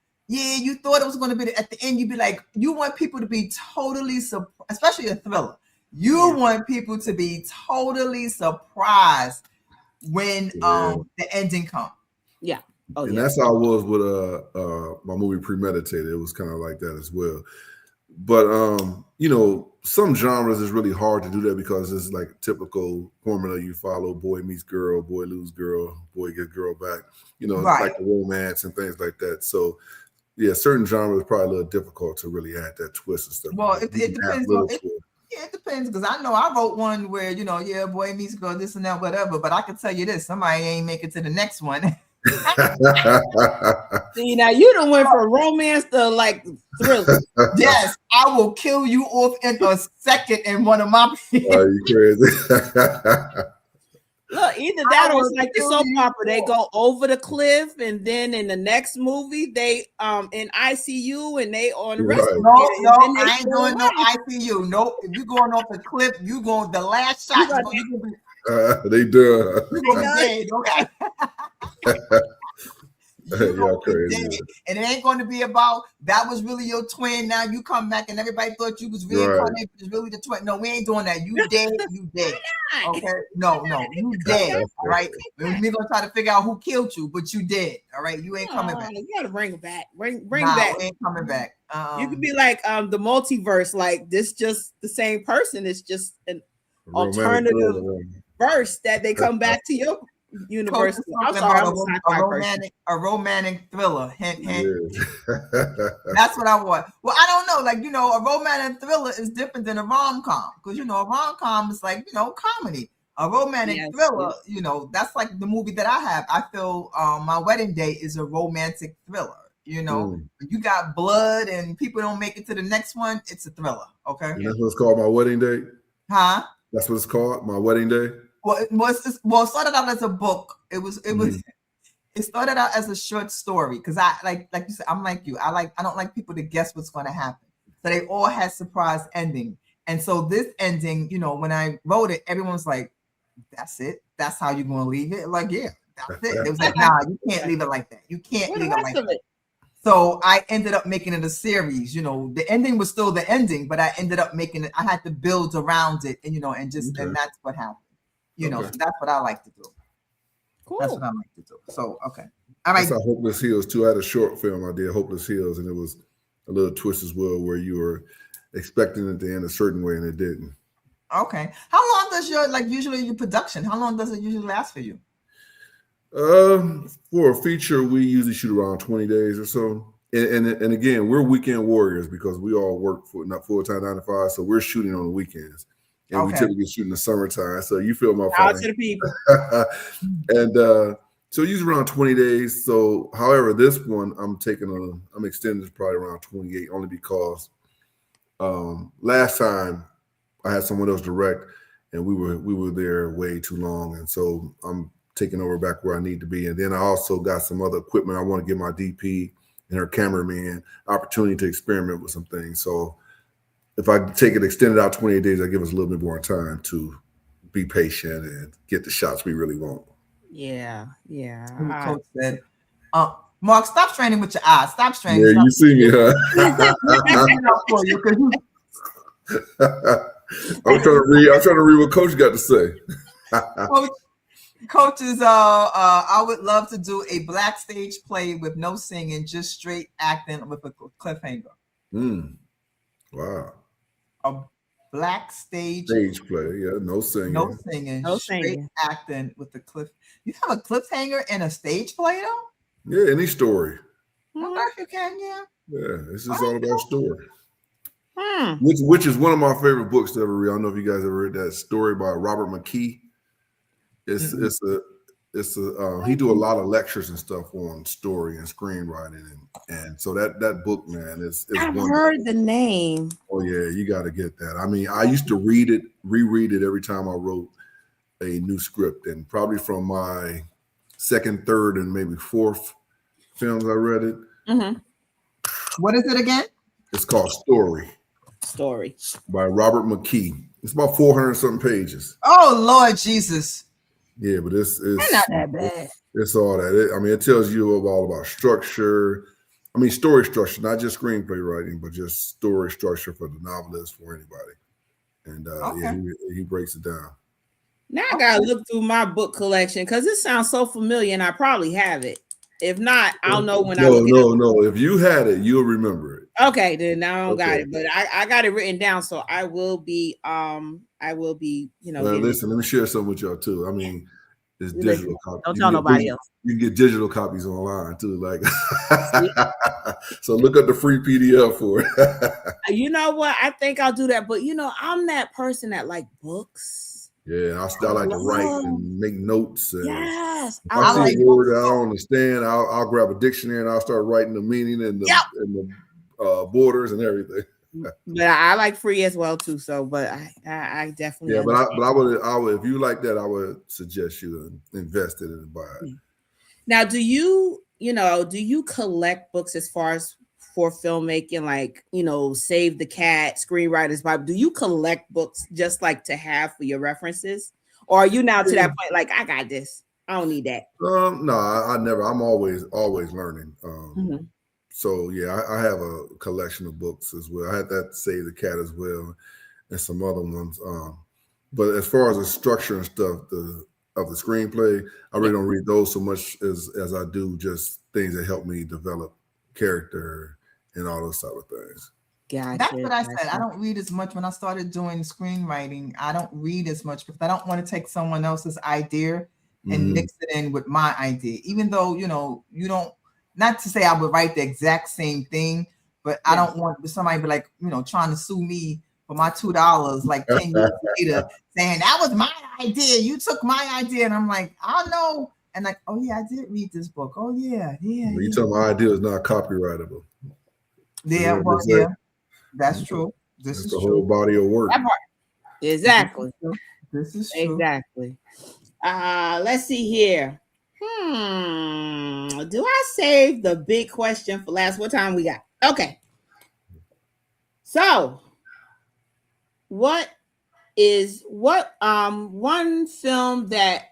it was going to be at the end. You'd be like, you want people to be totally surprised, especially a thriller. You want people to be totally surprised when the ending comes. Yeah. And that's how I was with my movie Premeditated. It was kind of like that as well. But some genres is really hard to do that because it's like a typical formula you follow: boy meets girl, boy lose girl, boy get girl back. Like the romance and things like that. So certain genres are probably a little difficult to really add that twist and stuff. Well, it depends. It depends because I know I wrote one where boy meets girl, this and that, whatever. But I can tell you this: somebody ain't make it to the next one. See, now you done went from romance to like thriller. Yes, I will kill you off in a second in one of my. Are you crazy? Look, either that or it's like the soap opera. They go over the cliff, and then in the next movie, they in ICU and they on the rest. No, I ain't doing no ICU. Nope. If you going off the cliff, you going the last shot. They do. You gonna be dead, okay? Y'all crazy. And it ain't going to be about that was really your twin. Now you come back and everybody thought you was reincarnated. It's really the twin. No, we ain't doing that. You dead. You dead. Okay. No, you dead. All right. We're gonna try to figure out who killed you, but you dead. All right. You ain't coming back. You gotta bring it back. Bring back. Ain't coming back. You could be like the multiverse. Like this, just the same person. It's just an alternative verse that they come back to your universe. I'm sorry, a romantic thriller. Hint. That's what I want. Well, I don't know. Like, a romantic thriller is different than a rom-com because a rom-com is like, comedy. A romantic thriller, that's like the movie that I have. I feel My Wedding Day is a romantic thriller. You got blood and people don't make it to the next one. It's a thriller. Okay. And that's what it's called, My Wedding Day. Huh? That's what it's called, My Wedding Day. Well, it started out as a book. It started out as a short story because I like you said, I'm like you. I don't like people to guess what's going to happen. So they all had surprise ending. And so this ending, when I wrote it, everyone's like, that's it. That's how you're going to leave it. Like, yeah, that's it. It was like, nah, you can't leave it like that. You can't leave it like that. So I ended up making it a series. The ending was still the ending, but I ended up making it. I had to build around it, and and that's what happened. So that's what I like to do. Cool. That's what I like to do. So okay, all right. That's how Hopeless Heels too. I had a short film I did, Hopeless Heels, and it was a little twist as well, where you were expecting it to end a certain way and it didn't. Okay. How long does usually your production? How long does it usually last for you? For a feature, we usually shoot around 20 days or so. And again, we're weekend warriors because we all work for not full-time 9 to 5, so we're shooting on the weekends. And we typically shoot in the summertime. So you feel my out to the people. And so usually around 20 days. So however, this one I'm extending this probably around 28 only because last time I had someone else direct and we were there way too long. And so I'm taking over back where I need to be. And then I also got some other equipment I want to get my DP and her cameraman opportunity to experiment with some things. So if I take it extended out 28 days, I give us a little bit more time to be patient and get the shots we really want. Yeah. Coach said, Mark, stop straining with your eyes. Stop straining. Yeah, you see me, huh? I'm trying to read what Coach got to say. Coach is I would love to do a black stage play with no singing, just straight acting with a cliffhanger. Wow. A black stage play, yeah, no singing, straight acting with the cliff. You have a cliffhanger in a stage play though? Yeah, any story. Well, you can, yeah. Yeah, it's just all about story. Which is one of my favorite books to ever read. I don't know if you guys ever read that story by Robert McKee. It's he do a lot of lectures and stuff on story and screenwriting, and so that book, man, is I've wonderful. heard the name. Oh yeah, you got to get that. I mean, I used to reread it every time I wrote a new script, and probably from my second, third, and maybe fourth films I read it. Mm-hmm. What is it again? It's called Story by Robert McKee. It's about 400 something pages. Oh Lord Jesus. Yeah, but it's not that bad. It's all that. It tells you all about structure. I mean, story structure, not just screenplay writing, but just story structure for the novelist, for anybody. And yeah, he breaks it down. Now I gotta look through my book collection because it sounds so familiar, and I probably have it. If not, I'll know when I look it up. No. If you had it, you'll remember it. Okay, then now I don't got it, but I got it written down, so I will be, you know. Well, listen, let me share something with y'all too. I mean, it's digital copies. Don't tell nobody else. You can get digital copies online too. Like, so look up the free PDF for it. You know what? I think I'll do that, but you know, I'm that person that like books. Yeah, I like to write and make notes. And yes, if I see a word I don't understand, I'll grab a dictionary and I'll start writing the meaning and the borders and everything. But I like free as well too. So, but I definitely but I would if you like that, I would suggest you invest in it and buy it. Now, do you collect books as far as for filmmaking, like, you know, Save the Cat, Screenwriters Bible? Do you collect books just like to have for your references, or are you now to that point like, I got this, I don't need that? No, I never. I'm always learning. So yeah, I have a collection of books as well. I had that Save the Cat as well, and some other ones. But as far as the structure and stuff of the screenplay, I really don't read those so much as I do just things that help me develop character and all those type of things. Gotcha. That's what I said. I don't read as much. When I started doing screenwriting, I don't read as much because I don't want to take someone else's idea and mix it in with my idea. Even though, you know, you don't, not to say I would write the exact same thing, but I don't want somebody be like, you know, trying to sue me for my $2 like 10 years later saying that was my idea. You took my idea. And I'm like, I know. And like, oh yeah, I did read this book. Oh yeah. You tell my idea is not copyrightable. Yeah, well, yeah, that's true. This is the whole body of work. Exactly. This is true. Exactly. Let's see here. Do I save the big question for last? What time we got? Okay. So, what was one film that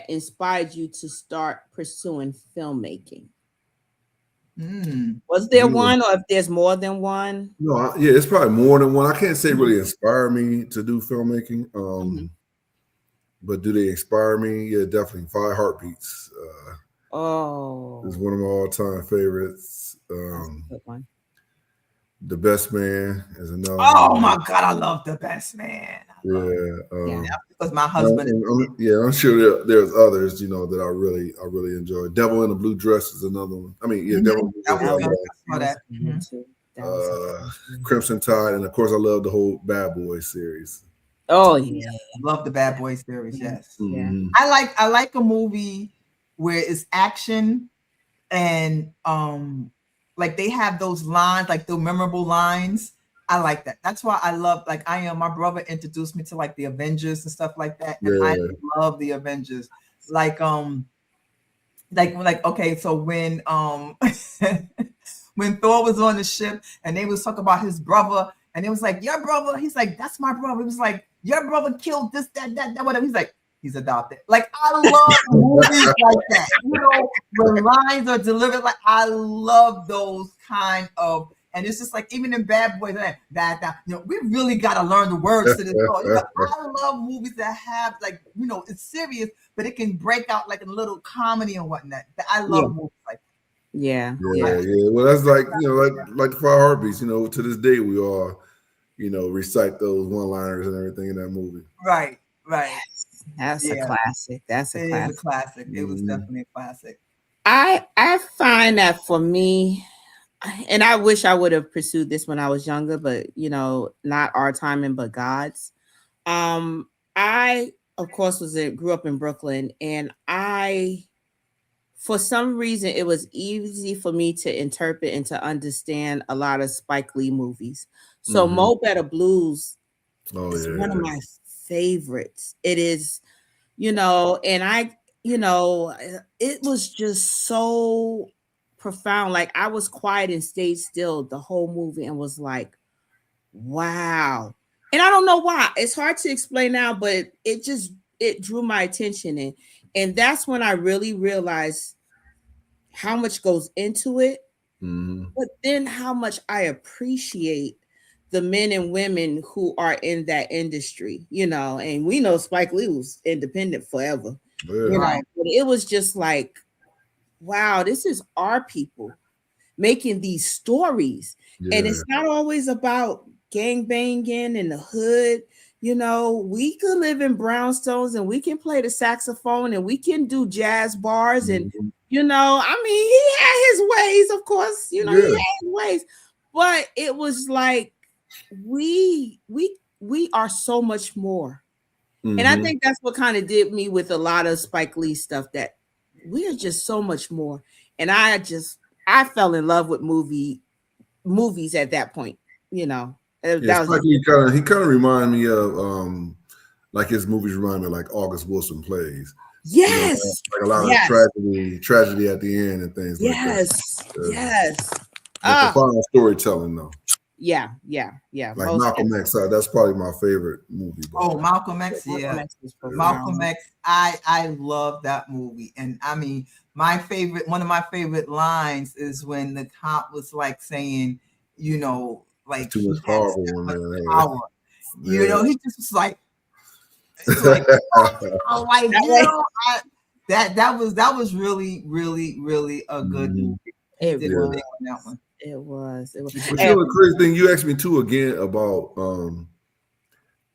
inspired you to start pursuing filmmaking? Was there one, or if there's more than one? No, it's probably more than one. I can't say really inspire me to do filmmaking. But do they inspire me? Yeah, definitely. 5 Heartbeats. Is one of my all-time favorites. Good one. The Best Man is another. Oh my God, I love The Best Man. Because my husband. I'm sure there's others, you know, that I really enjoy. Devil in a Blue Dress is another one. I mean, Devil in a Blue Dress. Crimson Tide, and of course, I love the whole Bad Boys series. Oh yeah, love the Bad Boys series. Yes, Mm-hmm. I like a movie where it's action and like they have those lines, like the memorable lines. I like that. That's why I love, like, my brother introduced me to like the Avengers and stuff like that. And I love the Avengers. Like like okay, so when when Thor was on the ship and they was talking about his brother, and it was like, your brother, he's like, that's my brother. It was like, your brother killed this, that, whatever. He's like, he's adopted. Like, I love movies like that. You know, where lines are delivered. Like, I love those kind of, and it's just like, even in Bad Boys, that you know, we really got to learn the words to this song. You know, I love movies that have, like, you know, it's serious, but it can break out like a little comedy and whatnot. I love movies like that. Yeah. Well, that's like, you know, like the Five Heartbeats. You know, to this day we all, you know, recite those one-liners and everything in that movie. Right. That's a classic. That's a classic. It is a classic. It was definitely a classic. I find that for me, and I wish I would have pursued this when I was younger, but you know, not our timing, but God's. I of course grew up in Brooklyn, and for some reason, it was easy for me to interpret and to understand a lot of Spike Lee movies. So Mo Better Blues is one of my favorites. It is, you know, and it was just so profound. Like, I was quiet and stayed still the whole movie and was like, wow. And I don't know why. It's hard to explain now, but it drew my attention. And that's when I really realized how much goes into it, but then how much I appreciate the men and women who are in that industry, you know. And we know Spike Lee was independent forever. You know, but it was just like, wow, this is our people making these stories. And it's not always about gang banging in the hood. You know, we could live in brownstones and we can play the saxophone and we can do jazz bars. And, you know, I mean, he had his ways, of course, you know, he had his ways, but it was like, we are so much more. And I think that's what kind of did me with a lot of Spike Lee stuff, that we are just so much more. And I fell in love with movies at that point, you know. That was he kind of reminded me of like his movies remind me of like August Wilson Plays. Yes. You know, like a lot of tragedy at the end and things like that. Yes. Profound storytelling though. Yeah. Like Malcolm X, that's probably my favorite movie. Oh, Malcolm X, Malcolm X, I love that movie. And I mean, one of my favorite lines is when the cop was like saying, you know, like too much power. You know, he just was like, that was really, really, really a good movie. It was. But you know, the crazy thing you asked me too again about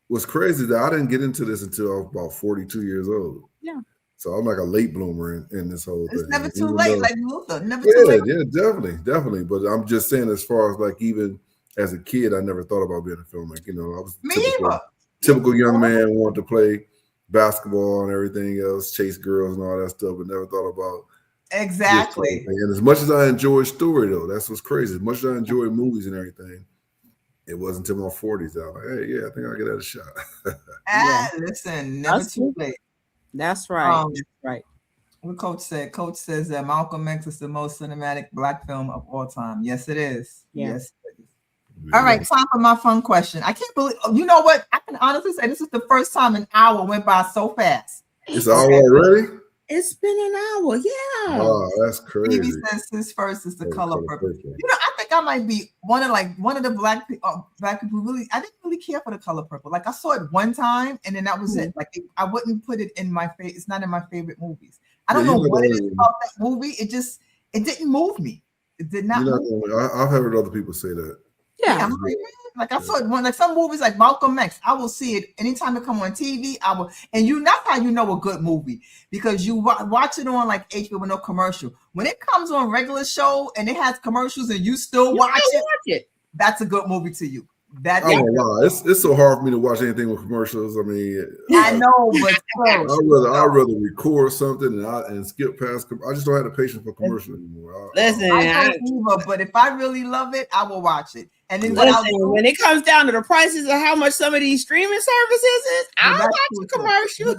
what's crazy that I didn't get into this until I was about 42 years old. Yeah. So I'm like a late bloomer in this whole thing. It's never too late, like Luther. Never too late. Yeah, definitely. But I'm just saying, as far as like even as a kid, I never thought about being a filmmaker. You know, I was typical young man, wanted to play basketball and everything else, chase girls and all that stuff, but never thought about exactly. And as much as I enjoy story, though, that's what's crazy. As much as I enjoy movies and everything, it wasn't until my 40s that I was like, hey, yeah, I think I'll get that a shot. Listen, never too late. That's right. That's right. What Coach said. Coach says that Malcolm X is the most cinematic Black film of all time. Yes, it is. Yeah. Yes, it is. Yeah. All right, time for my fun question. I can't believe, you know what? I can honestly say this is the first time an hour went by so fast. It's an hour already? It's been an hour, yeah. Oh, that's crazy. Stevie says his first is the color purple. You know, I think I might be one of the black people really. I didn't really care for the color purple. Like I saw it one time, and then that was it. Like I wouldn't put it in my face. It's not in my favorite movies. I don't know what it is about that movie. It didn't move me. It did not. I've heard other people say that. Yeah, like I saw it one, like some movies like Malcolm X. I will see it anytime it come on TV. I will, and that's how you know a good movie, because you watch it on like HBO with no commercial. When it comes on regular show and it has commercials and you still watch it, that's a good movie to you. It's so hard for me to watch anything with commercials. I mean, I know, but I'd rather record something and skip past. I just don't have the patience for commercial anymore. But if I really love it, I will watch it. And then when it comes down to the prices of how much some of these streaming services is, I'll watch the commercial.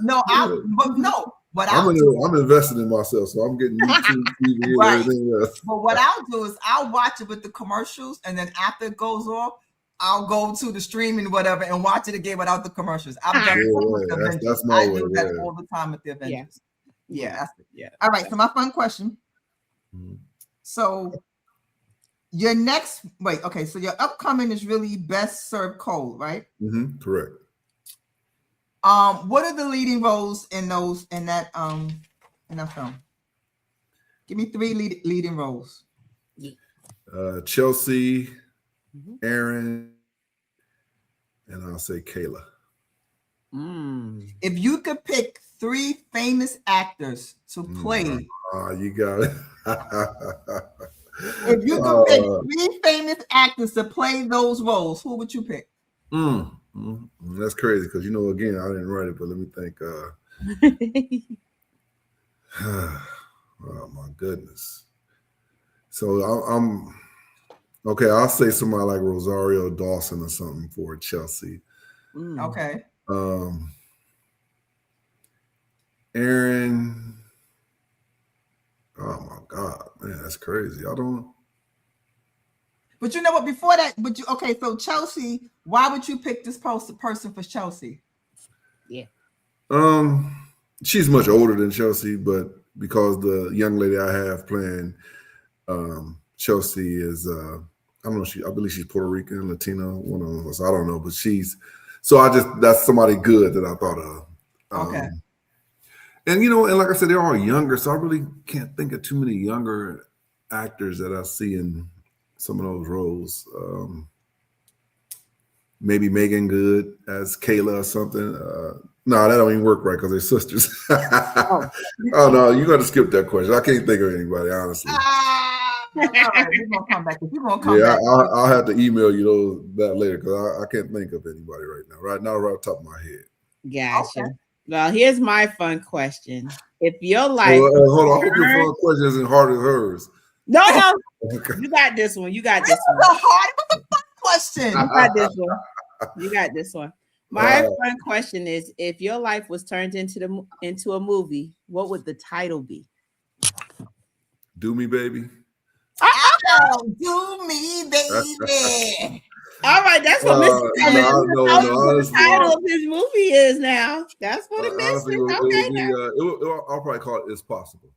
I'm invested in myself, so I'm getting YouTube, TV, Right. and everything else. But what I'll do is I'll watch it with the commercials, and then after it goes off, I'll go to the streaming whatever and watch it again without the commercials. I've done it with the Avengers. That's my I way. do that all the time with the Avengers. Yeah. That's it. Yeah. All right. So my fun question. So your next so your upcoming is really Best Served Cold, right? Correct. What are the leading roles in that film? Give me 3 leading roles. Chelsea, Aaron, and I'll say Kayla. If you could pick 3 famous actors to play, you got it. If you could pick 3 famous actors to play those roles, who would you pick? That's crazy because again, I didn't write it, but let me think. Oh my goodness. So I'm okay. I'll say somebody like Rosario Dawson or something for Chelsea. Okay. Aaron. Oh my God, man, that's crazy. I don't. But you know what? Before that, so Chelsea, why would you pick this person for Chelsea? Yeah. She's much older than Chelsea, but because the young lady I have playing Chelsea is I don't know, I believe she's Puerto Rican, Latino, one of us. I don't know, but that's somebody good that I thought of. Okay. And and like I said, they're all younger, so I really can't think of too many younger actors that I see in some of those roles. Maybe Megan Good as Kayla or something. No, that don't even work right because they're sisters. Oh no, you got to skip that question. I can't think of anybody, honestly. All right, we're gonna come back. You're gonna come back. I'll have to email you that later because I can't think of anybody right now. Right off the top of my head. Gotcha. Okay. Well, here's my fun question. If your life hold on, I hope your fun question isn't hard as hers. No, okay. You got this one. This is a hard but the fun question. You got this one. My fun question is: if your life was turned into a movie, what would the title be? Do Me, Baby. Do Me, Baby. All right, that's what the title of his movie is now. That's what it means. I'll probably call it It's Possible.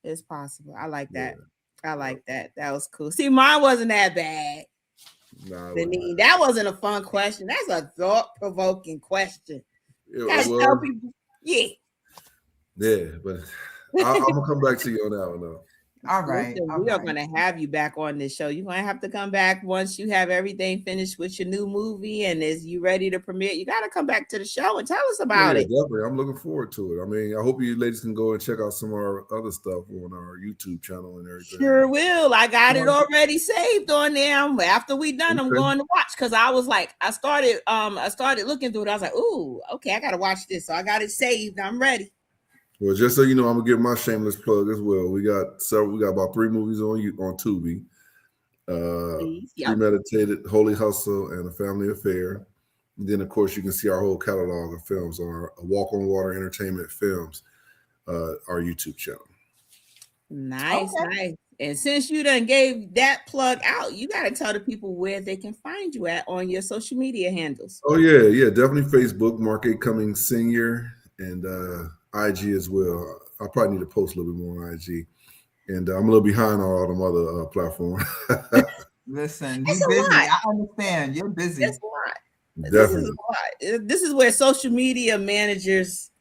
It's Possible. I like that. Yeah. I like that. That was cool. See, mine wasn't that bad. That wasn't a fun question. That's a thought-provoking question. Tell people, but I'm gonna come back to you on that one though. All right. We are going to have you back on this show. You're going to have to come back once you have everything finished with your new movie. And as you ready to premiere, you got to come back to the show and tell us about it. Definitely. I'm looking forward to it. I mean, I hope you ladies can go and check out some of our other stuff on our YouTube channel and everything. Sure will. I got it already saved on there. After we done, I'm going to watch because I was like, I started looking through it. I was like, ooh, okay, I got to watch this. So I got it saved. I'm ready. Well, just so you know, I'm gonna give my shameless plug as well. We got about 3 movies on Tubi. Premeditated, Holy Hustle, and A Family Affair. And then, of course, you can see our whole catalog of films on our Awalkonwater Entertainment Films, our YouTube channel. Nice. And since you done gave that plug out, you got to tell the people where they can find you at on your social media handles. Oh yeah, definitely Facebook, Mark A. Cummings Sr. and IG as well. I probably need to post a little bit more on IG, and I'm a little behind on all them other platforms. Listen, you're busy. I understand. You're busy. That's a lot. Definitely. This is where social media managers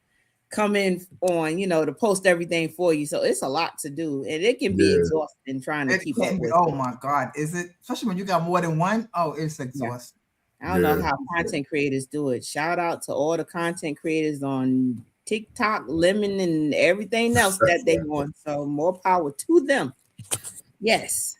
come in on, to post everything for you. So it's a lot to do, and it can be exhausting trying to keep up with. Oh my God, is it? Especially when you got more than one. Oh, it's exhausting. I don't know how content creators do it. Shout out to all the content creators on TikTok, Lemon, and everything else that they want. So more power to them. Yes.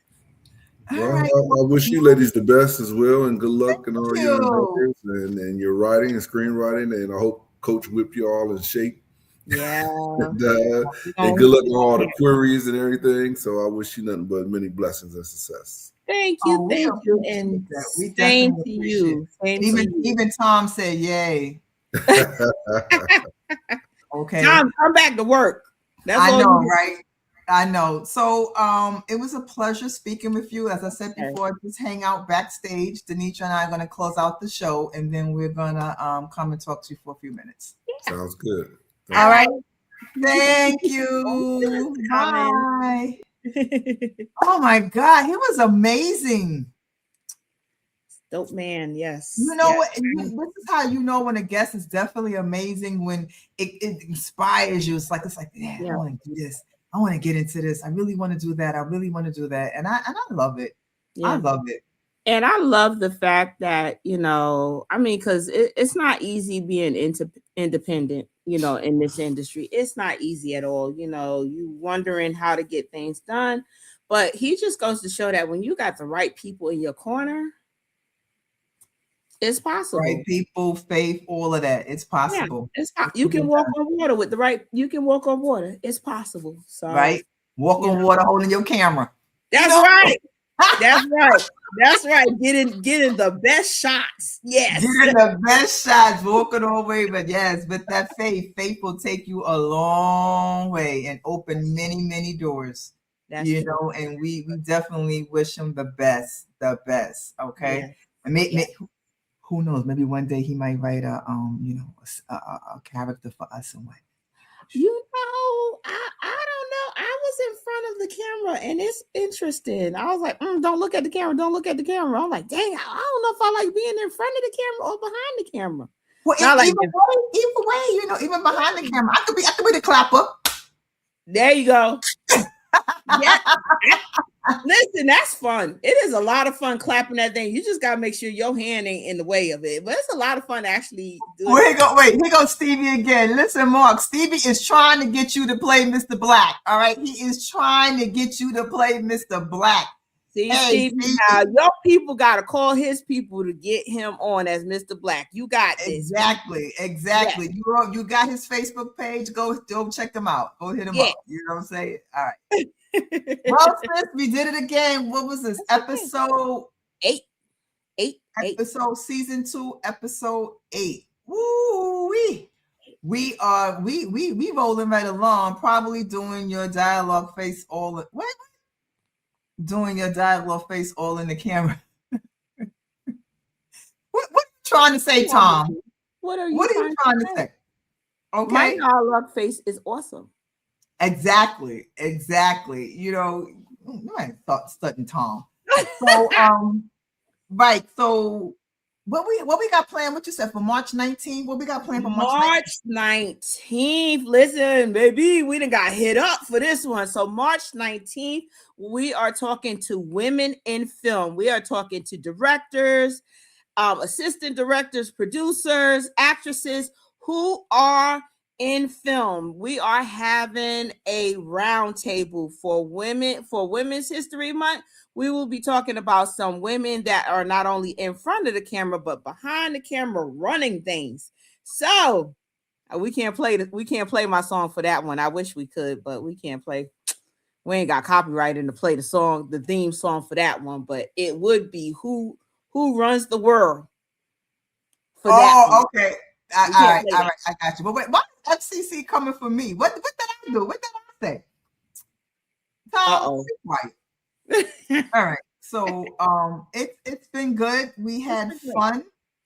Well, I wish you ladies the best as well, and good luck in all your endeavors and your writing and screenwriting. And I hope Coach whipped you all in shape. Yeah. and good luck on all the queries and everything. So I wish you nothing but many blessings and success. Thank you, and same to you. Even Tom said, "Yay." Okay. Tom, come back to work. That's I all know, you right? I know. So it was a pleasure speaking with you. As I said before, just hang out backstage. Denitra and I are gonna close out the show, and then we're gonna come and talk to you for a few minutes. Sounds good. All right. Thank you. Bye. Oh my God, he was amazing. Dope man, yes. You know yes. what? This is how you know when a guest is definitely amazing, when it inspires you. It's like, man, I want to do this. I want to get into this. I really want to do that. I really want to do that. And I love it. Yeah. I love it. And I love the fact that, because it's not easy being independent, in this industry. It's not easy at all. You wondering how to get things done. But he just goes to show that when you got the right people in your corner, it's possible. Right people, faith, all of that. It's possible. Yeah, you can walk on water with the right. You can walk on water. It's possible. So walk on water holding your camera. That's right. That's right. That's right. Getting the best shots. Yes. Getting the best shots. Walking all the way, but yes, with that faith will take you a long way and open many, many doors. That's true. And we definitely wish him the best. Okay. Yes. And who knows? Maybe one day he might write a character for us and what. I don't know. I was in front of the camera, and it's interesting. I was like, "Don't look at the camera. Don't look at the camera." I'm like, "Dang, I don't know if I like being in front of the camera or behind the camera." Well, either way, even behind the camera, I could be the clapper. There you go. Yeah. Listen, that's fun. It is a lot of fun clapping that thing. You just gotta make sure your hand ain't in the way of it. But it's a lot of fun actually doing Here goes Stevie again. Listen, Mark, Stevie is trying to get you to play Mr. Black. All right. He is trying to get you to play Mr. Black. See, Stevie, now your people gotta call his people to get him on as Mr. Black. You got this. Exactly. Yeah. You got his Facebook page. Go check him out. Go hit him up. You know what I'm saying? All right. Well, sis, we did it again. What was this? Episode 8. Episode season 2, episode 8. Woo wee. We are we rolling right along, probably doing your dialogue face all doing your dialogue face all in the camera. What are you trying to say, Tom? What are you trying to say? Okay. My dialogue face is awesome. Exactly. You ain't studying Tom. So right. So what we got planned? What you said for March 19th? What we got planned for March 19th? Listen, baby, we done got hit up for this one. So March 19th, we are talking to women in film. We are talking to directors, assistant directors, producers, actresses who are in film. We are having a roundtable for Women's History Month. We will be talking about some women that are not only in front of the camera but behind the camera running things. So we can't play my song for that one. I wish we could, but we can't play. We ain't got copyrighted to play the theme song for that one. But it would be who runs the world. For that one. Okay. All right, I got you. But wait, why is FCC coming for me? What did I do? What did I say? Right. All right. So it's been good. We had fun.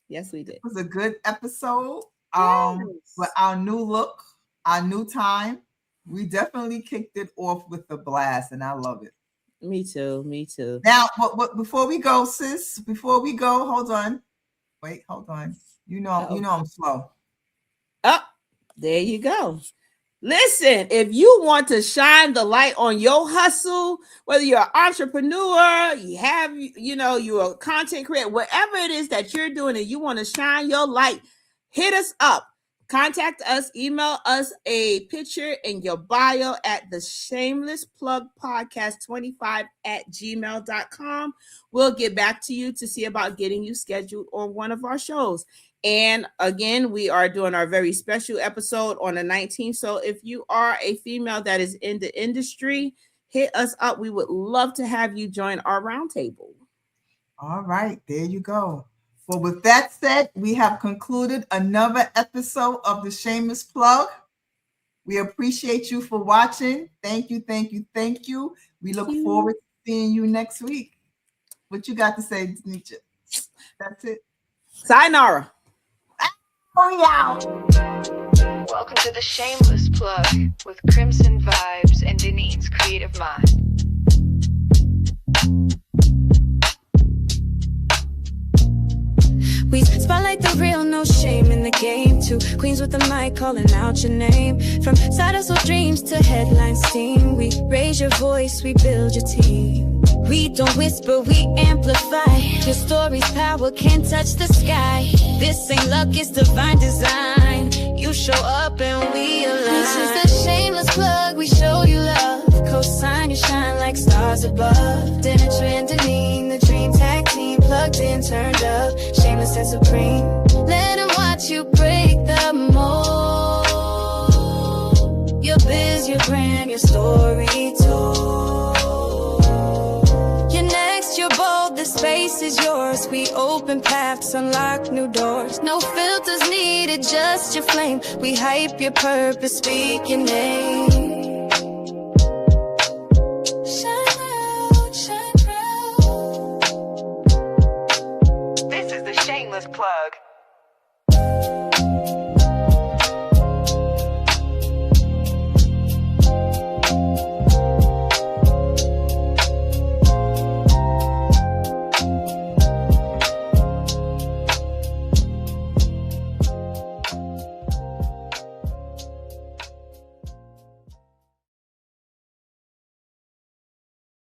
Yes, we did. It was a good episode. With our new look, our new time. We definitely kicked it off with a blast, and I love it. Me too. Now, before we go, sis, hold on. Wait, hold on. You know I'm slow. Oh, there you go. Listen, if you want to shine the light on your hustle, whether you're an entrepreneur, you're a content creator, whatever it is that you're doing and you want to shine your light, hit us up. Contact us, email us a picture in your bio at the Shameless Plug Podcast 25@gmail.com. We'll get back to you to see about getting you scheduled on one of our shows. And again, we are doing our very special episode on the 19th. So if you are a female that is in the industry, hit us up. We would love to have you join our roundtable. All right, there you go. Well, with that said, we have concluded another episode of the Shameless Plug. We appreciate you for watching. Thank you, thank you, thank you. We look forward to seeing you next week. What you got to say, Nietzsche? That's it. Sayonara. Oh, yeah. Welcome to the Shameless Plug with Crimson Vibes and Denise's Creative Mind. We spotlight the real, no shame in the game. Two queens with the mic calling out your name. From side hustle dreams to headline steam, we raise your voice, we build your team. We don't whisper, we amplify. Your story's power can't touch the sky. This ain't luck, it's divine design. You show up and we align. This is the Shameless Plug, we show you love. Co-sign, you shine like stars above. Dinner trending, the dream tag team. Plugged in, turned up, shameless and supreme. Let them watch you break the mold. Your biz, your brand, your story told. You're next, you're bold, the space is yours. We open paths, unlock new doors. No filters needed, just your flame. We hype your purpose, speak your name.